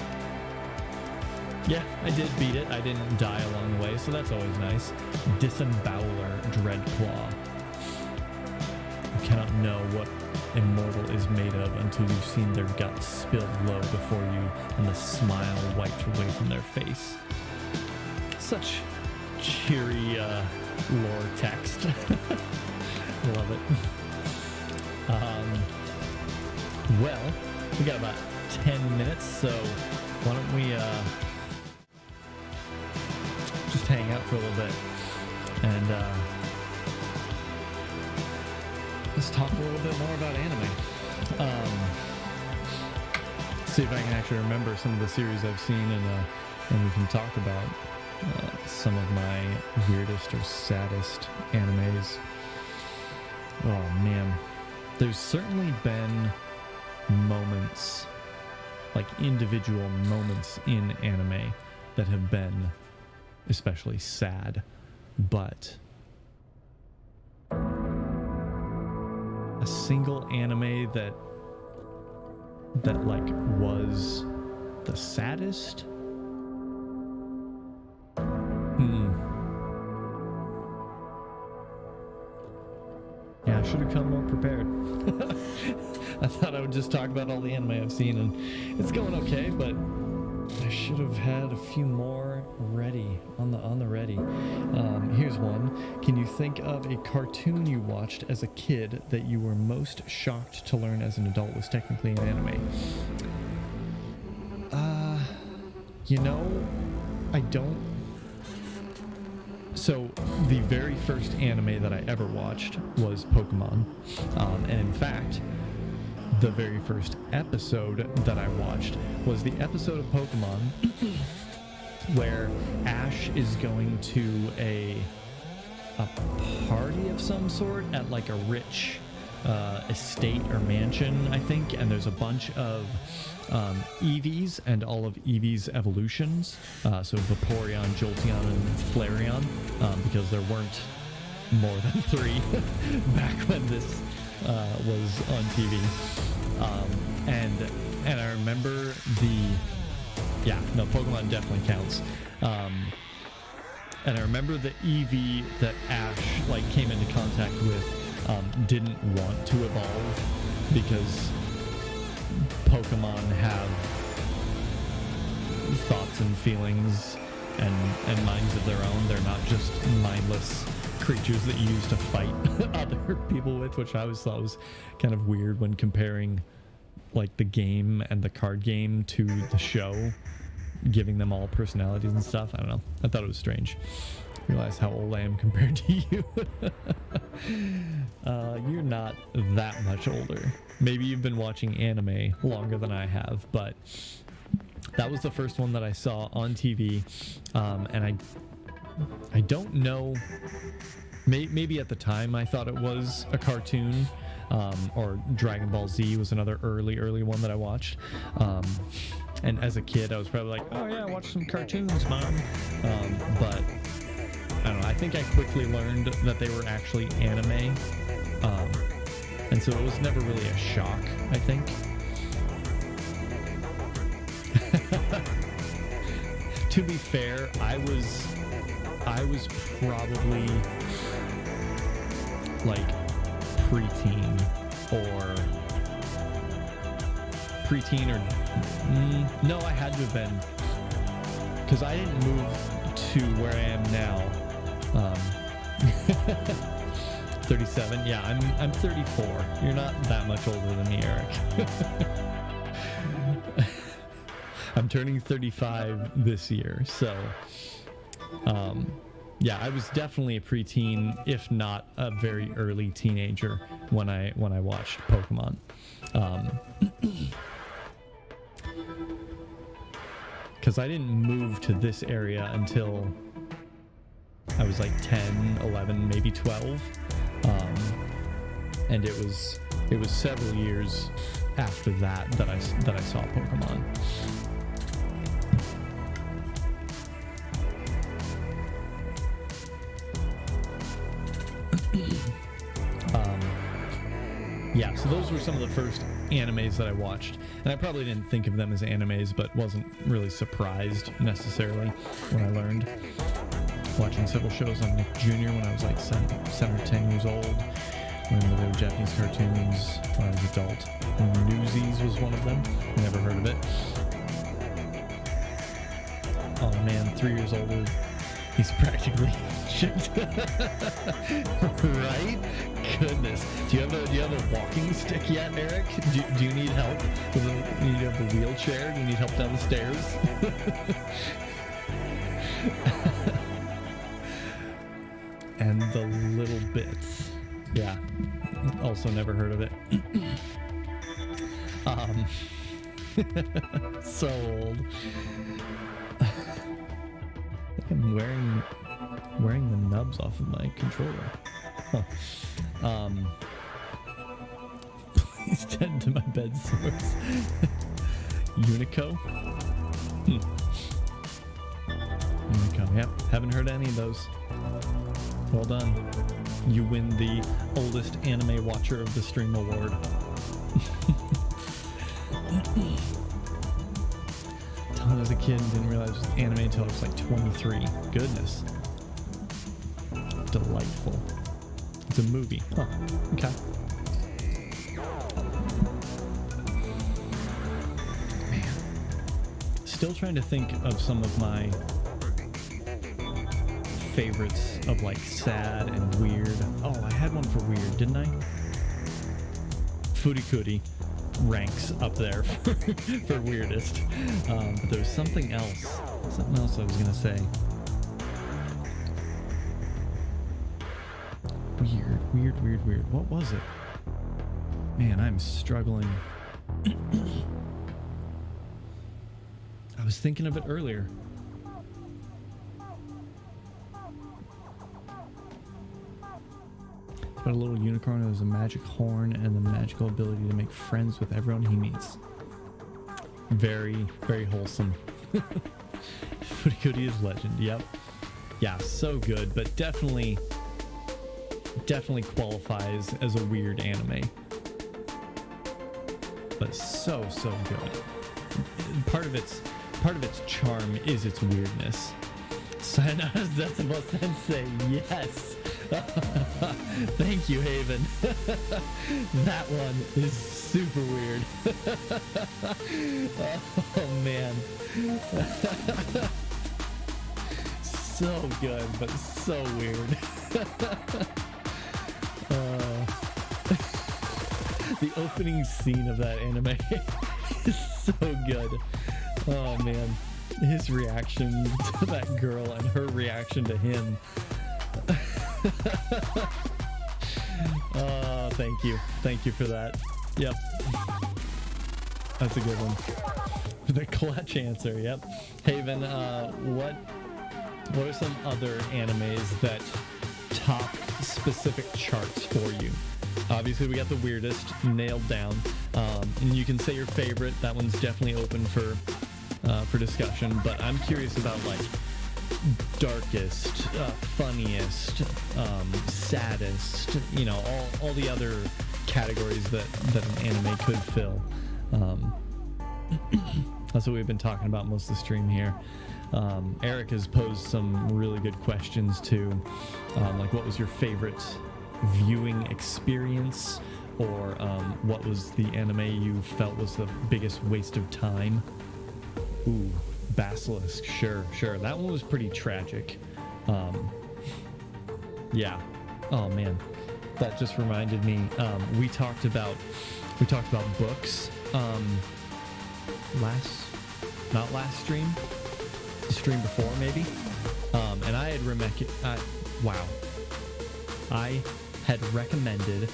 Yeah, I did beat it. I didn't die along the way, so that's always nice. Disemboweler Dreadclaw. You cannot know what immortal is made of until you've seen their guts spilled low before you and the smile wiped away from their face. Such cheery lore text. Love it. Well, we got about 10 minutes, so why don't we just hang out for a little bit and let's talk a little bit more about anime. See if I can actually remember some of the series I've seen, and we can talk about some of my weirdest or saddest animes. Oh man, there's certainly been moments, like individual moments in anime that have been especially sad, but a single anime that like was the saddest. Yeah, I should have come more prepared. I thought I would just talk about all the anime I've seen, and it's going okay, but I should have had a few more ready, on the ready. Here's one. Can you think of a cartoon you watched as a kid that you were most shocked to learn as an adult was technically an anime? I don't. So the very first anime that I ever watched was Pokemon, and in fact, the very first episode that I watched was the episode of Pokemon where Ash is going to a party of some sort at like a rich estate or mansion, I think, and there's a bunch of Eevees and all of Eevee's evolutions, so Vaporeon, Jolteon, and Flareon, because there weren't more than 3 back when this was on TV. And I remember Pokemon definitely counts. And I remember the Eevee that Ash like came into contact with didn't want to evolve because Pokemon have thoughts and feelings and minds of their own. They're not just mindless creatures that you use to fight other people with, which I always thought was kind of weird when comparing like the game and the card game to the show, giving them all personalities and stuff. I don't know. I thought it was strange. Realize how old I am compared to you. You're not that much older. Maybe you've been watching anime longer than I have, but that was the first one that I saw on TV, and I don't know. Maybe at the time I thought it was a cartoon, or Dragon Ball Z was another early one that I watched. And as a kid, I was probably like, "Oh yeah, watch some cartoons, mom." But I don't know. I think I quickly learned that they were actually anime, and so it was never really a shock, I think. To be fair, I was probably like preteen or no, I had to have been, because I didn't move to where I am now. 37. Yeah, I'm 34. You're not that much older than me, Eric. I'm turning 35 this year, so yeah, I was definitely a preteen, if not a very early teenager when I watched Pokemon. Because I didn't move to this area until I was like 10, 11, maybe 12, and it was several years after that I saw Pokemon. Yeah, so those were some of the first animes that I watched, and I probably didn't think of them as animes, but wasn't really surprised necessarily when I learned. Watching several shows on Nick Jr. when I was like 7 or 10 years old, when they were Japanese cartoons when I was adult. And Newsies was one of them. Never heard of it. Oh man, 3 years older. He's practically shit. Right? Goodness. Do you have a walking stick yet, Eric? Do you need help? Do you have a wheelchair? Do you need help down the stairs? And the Little Bits. Yeah. Also never heard of it. So old. I'm wearing the nubs off of my controller. Huh. Please tend to my bed sores. Unico? Unico, yep. Haven't heard any of those. Well done. You win the oldest anime watcher of the stream award. When I was a kid and didn't realize it was anime until I was like 23. Goodness. Delightful. It's a movie. Huh. Okay. Man. Still trying to think of some of my favorites of like sad and weird. Oh, I had one for weird, didn't I? Furikuri ranks up there for weirdest. But there's something else I was gonna say. Weird. What was it? Man, I'm struggling. I was thinking of it earlier. But a little unicorn who has a magic horn and the magical ability to make friends with everyone he meets. Very, very wholesome. Furikuri is legend, yep. Yeah, so good, but definitely qualifies as a weird anime. But so good. Part of its charm is its weirdness. Sayonara's Zetsubou Sensei, yes! Thank you, Haven. That one is super weird. Oh man. so good, but so weird. The opening scene of that anime is so good. Oh man, his reaction to that girl and her reaction to him. Thank you for that. Yep, that's a good one. The clutch answer. Yep. Haven, what are some other animes that top specific charts for you? Obviously, we got the weirdest nailed down, and you can say your favorite. That one's definitely open for discussion. But I'm curious about like darkest, funniest, saddest. You know, all the other categories that an anime could fill. That's what we've been talking about most of the stream here. Eric has posed some really good questions too, like what was your favorite viewing experience, or what was the anime you felt was the biggest waste of time? Ooh, Basilisk, sure. That one was pretty tragic. Yeah. Oh man, that just reminded me. We talked about books. Not last stream, the stream before maybe. And I had I had recommended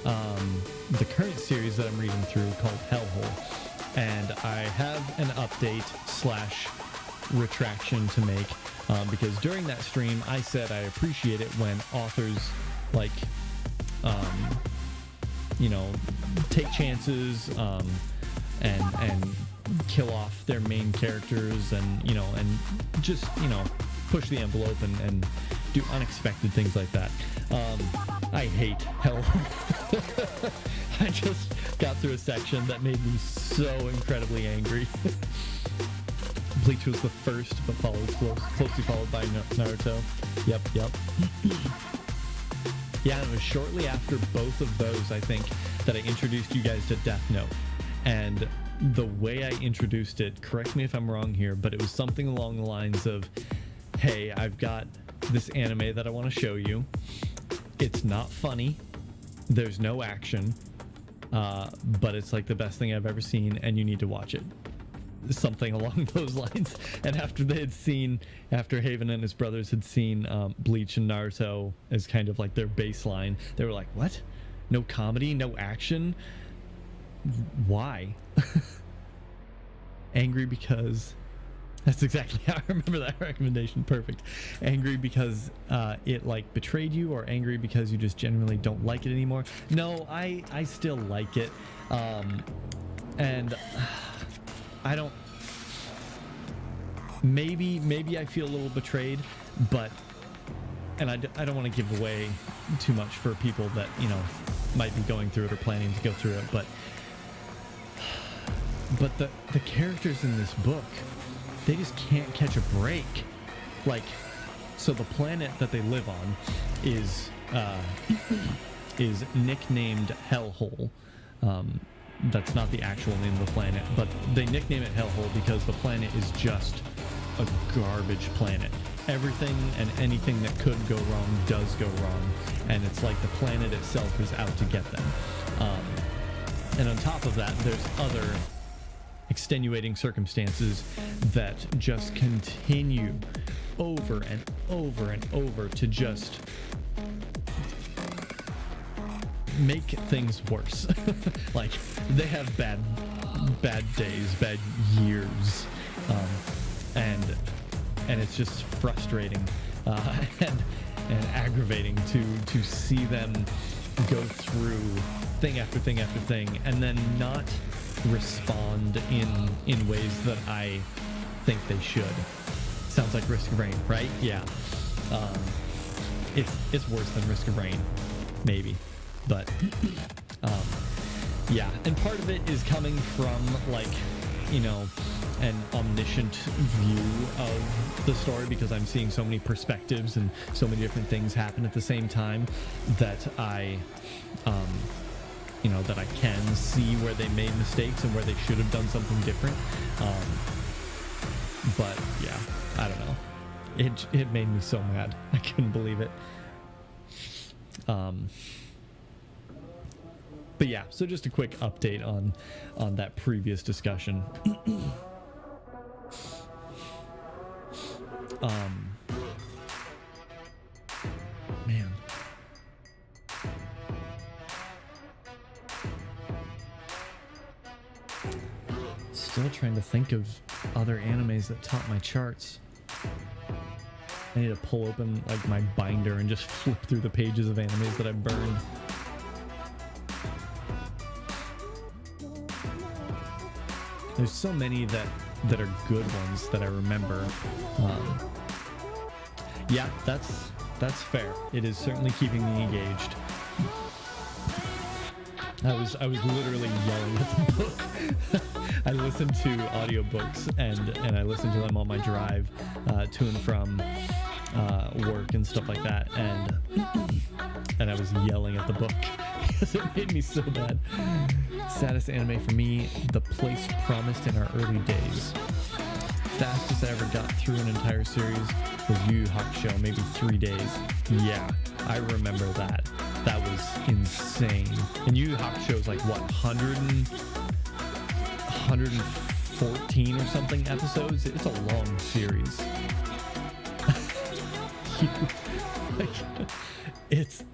the current series that I'm reading through called Hellhole, and I have an update / retraction to make, because during that stream I said I appreciate it when authors like take chances and kill off their main characters, and just push the envelope and do unexpected things like that. I hate Hell. I just got through a section that made me so incredibly angry. Bleach was the first, but closely followed by Naruto. Yep. Yeah, and it was shortly after both of those, I think, that I introduced you guys to Death Note. And the way I introduced it, correct me if I'm wrong here, but it was something along the lines of, hey, I've got this anime that I want to show you. It's not funny. There's no action. But it's like the best thing I've ever seen, and you need to watch it. Something along those lines. And after Haven and his brothers had seen Bleach and Naruto as kind of like their baseline, they were like, what? No comedy? No action? Why? Angry because... That's exactly how I remember that recommendation. Perfect. Angry because it like betrayed you, or angry because you just genuinely don't like it anymore? No, I still like it. And I don't... Maybe I feel a little betrayed, but... And I don't want to give away too much for people that, might be going through it or planning to go through it, but the characters in this book, they just can't catch a break. Like, so the planet that they live on is nicknamed Hellhole. That's not the actual name of the planet, but they nickname it Hellhole because the planet is just a garbage planet. Everything and anything that could go wrong does go wrong, and it's like the planet itself is out to get them. And on top of that, there's other extenuating circumstances that just continue over and over and over to just make things worse. Like, they have bad days, bad years, and it's just frustrating and aggravating to see them go through thing after thing after thing and then not respond in ways that I think they should. Sounds like Risk of Rain, right? Yeah. It's worse than Risk of Rain, maybe, but yeah. And part of it is coming from like, an omniscient view of the story, because I'm seeing so many perspectives and so many different things happen at the same time that I that I can see where they made mistakes and where they should have done something different. But yeah, I don't know. it made me so mad. I couldn't believe it. But yeah, so just a quick update on that previous discussion. Man. Still trying to think of other animes that top my charts. I need to pull open like my binder and just flip through the pages of animes that I've burned. There's so many that are good ones that I remember. Yeah, that's fair. It is certainly keeping me engaged. I was literally yelling at the book. I listened to audiobooks and I listened to them on my drive to and from work and stuff like that, and I was yelling at the book because it made me so bad. Saddest anime for me, The Place Promised in Our Early Days. Fastest I ever got through an entire series was Yu Yu Hakusho, maybe 3 days. Yeah, I remember that. That was insane. And Yu Yu Hakusho is like, what, 114 or something episodes? It's a long series.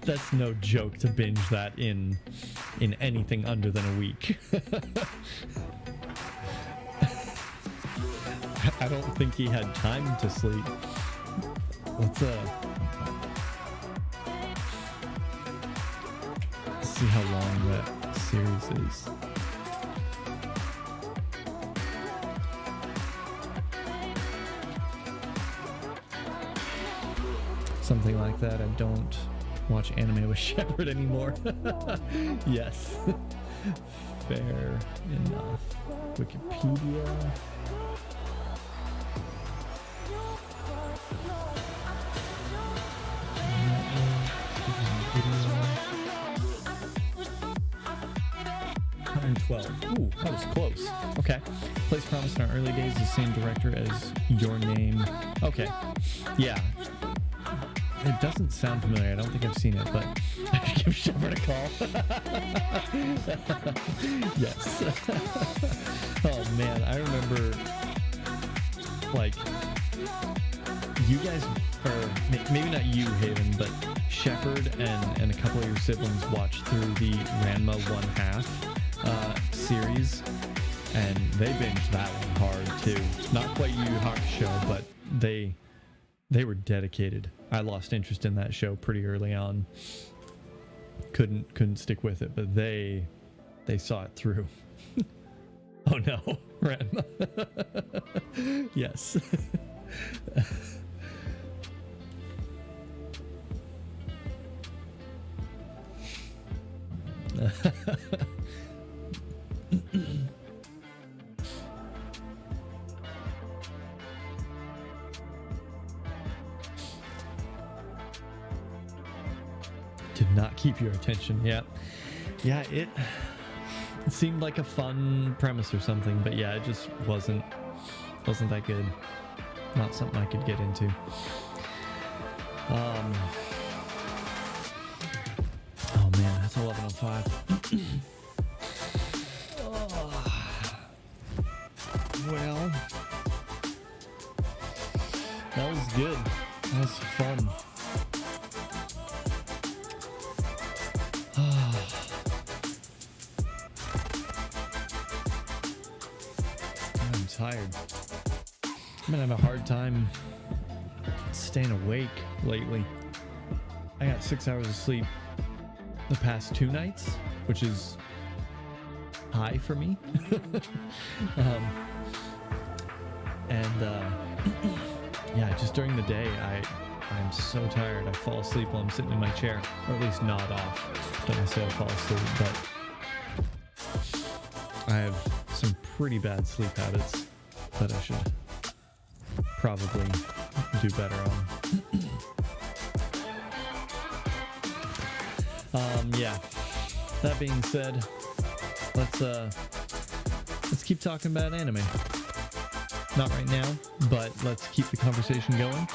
That's no joke to binge that in anything under than a week. I don't think he had time to sleep. Let's see how long that series is. Something like that. I don't watch anime with Shepard anymore. Yes. Fair enough. Wikipedia. Ooh, that was close. Okay. Place Promised in Our Early Days, the same director as Your Name. Okay. Yeah. It doesn't sound familiar. I don't think I've seen it, but I should give Shepard a call. Yes. Oh man, I remember like you guys, or maybe not you, Haven, but Shepard and a couple of your siblings watched through the Ranma 1/2 series, and they binged that one hard too. Not quite Yu Yu Hakusho, but they were dedicated. I lost interest in that show pretty early on. Couldn't stick with it, but they saw it through. Oh no, Ranma. Yes. Did not keep your attention. Yeah, it seemed like a fun premise or something, but yeah, it just wasn't that good. Not something I could get into. Oh man, that's 11:05. Well, that was good. That was fun. I'm tired. I've been having a hard time staying awake lately. I got 6 hours of sleep the past 2 nights, which is high for me. Yeah, just during the day, I'm so tired. I fall asleep while I'm sitting in my chair, or at least nod off. Don't necessarily fall asleep, but I have some pretty bad sleep habits that I should probably do better on. Yeah. That being said, let's keep talking about anime. not right now, but let's keep the conversation going.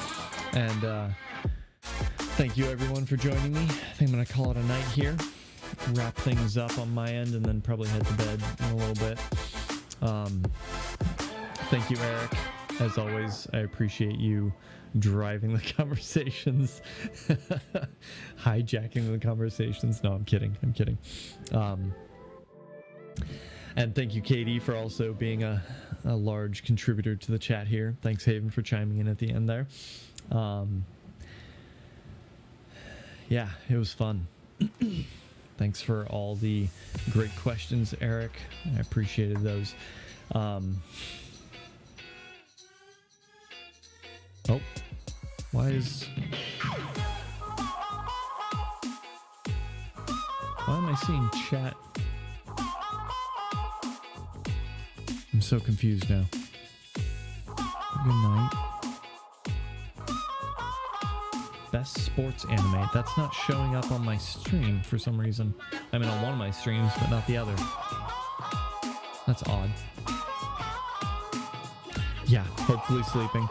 And thank you everyone for joining me. I think I'm gonna call it a night here, wrap things up on my end, and then probably head to bed in a little bit. Thank you, Eric. As always, I appreciate you driving the conversations, hijacking the conversations. No, I'm kidding. And thank you, Katie, for also being a large contributor to the chat here. Thanks, Haven, for chiming in at the end there. Yeah, it was fun. Thanks for all the great questions, Eric. I appreciated those. Oh, why am I seeing chat? I'm so confused now. Good night. Best sports anime. That's not showing up on my stream for some reason. I mean, on one of my streams, but not the other. That's odd. Yeah, hopefully sleeping.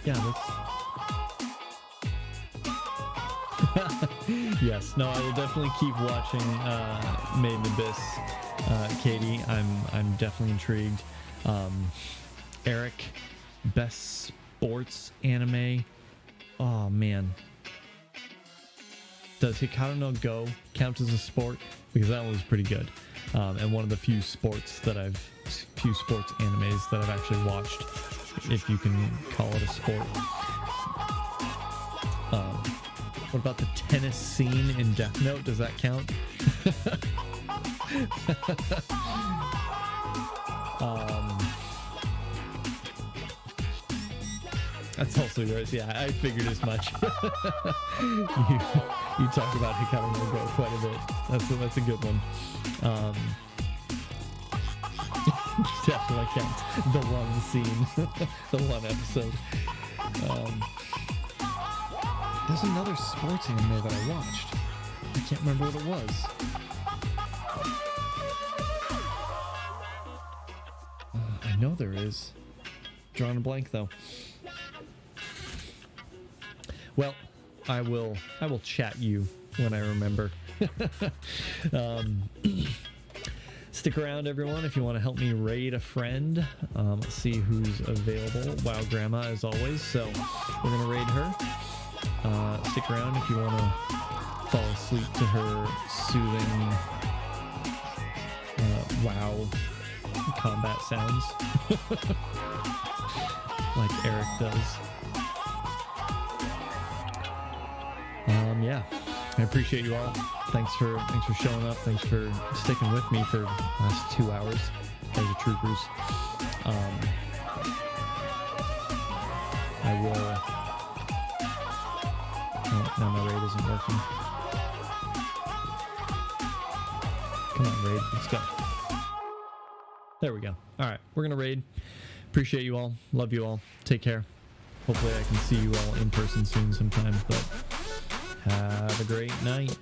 Yeah, that's... Yes, no, I will definitely keep watching Made in Abyss, Katie. I'm definitely intrigued. Eric, best sports anime. Oh man, does Hikaru no Go count as a sport? Because that one was pretty good, and one of the few sports animes that I've actually watched, if you can call it a sport. What about the tennis scene in Death Note? Does that count? That's also yours. Yeah, I figured as much. you talk about Hikaru no Go quite a bit. That's a good one. Definitely counts. The one scene, the one episode. There's another sports anime that I watched. I can't remember what it was. I know there is. Drawing a blank though. Well, I will chat you when I remember. Stick around, everyone, if you want to help me raid a friend. Let's see who's available. Wow, Grandma, as always. So we're gonna raid her. Stick around if you want to fall asleep to her soothing WoW combat sounds, like Eric does. Yeah, I appreciate you all. Thanks for showing up. Thanks for sticking with me for the last 2 hours. As the troopers. I will. Oh, now my raid isn't working. Come on, raid. Let's go. There we go. All right, we're gonna raid. Appreciate you all. Love you all. Take care. Hopefully I can see you all in person soon sometime. But have a great night.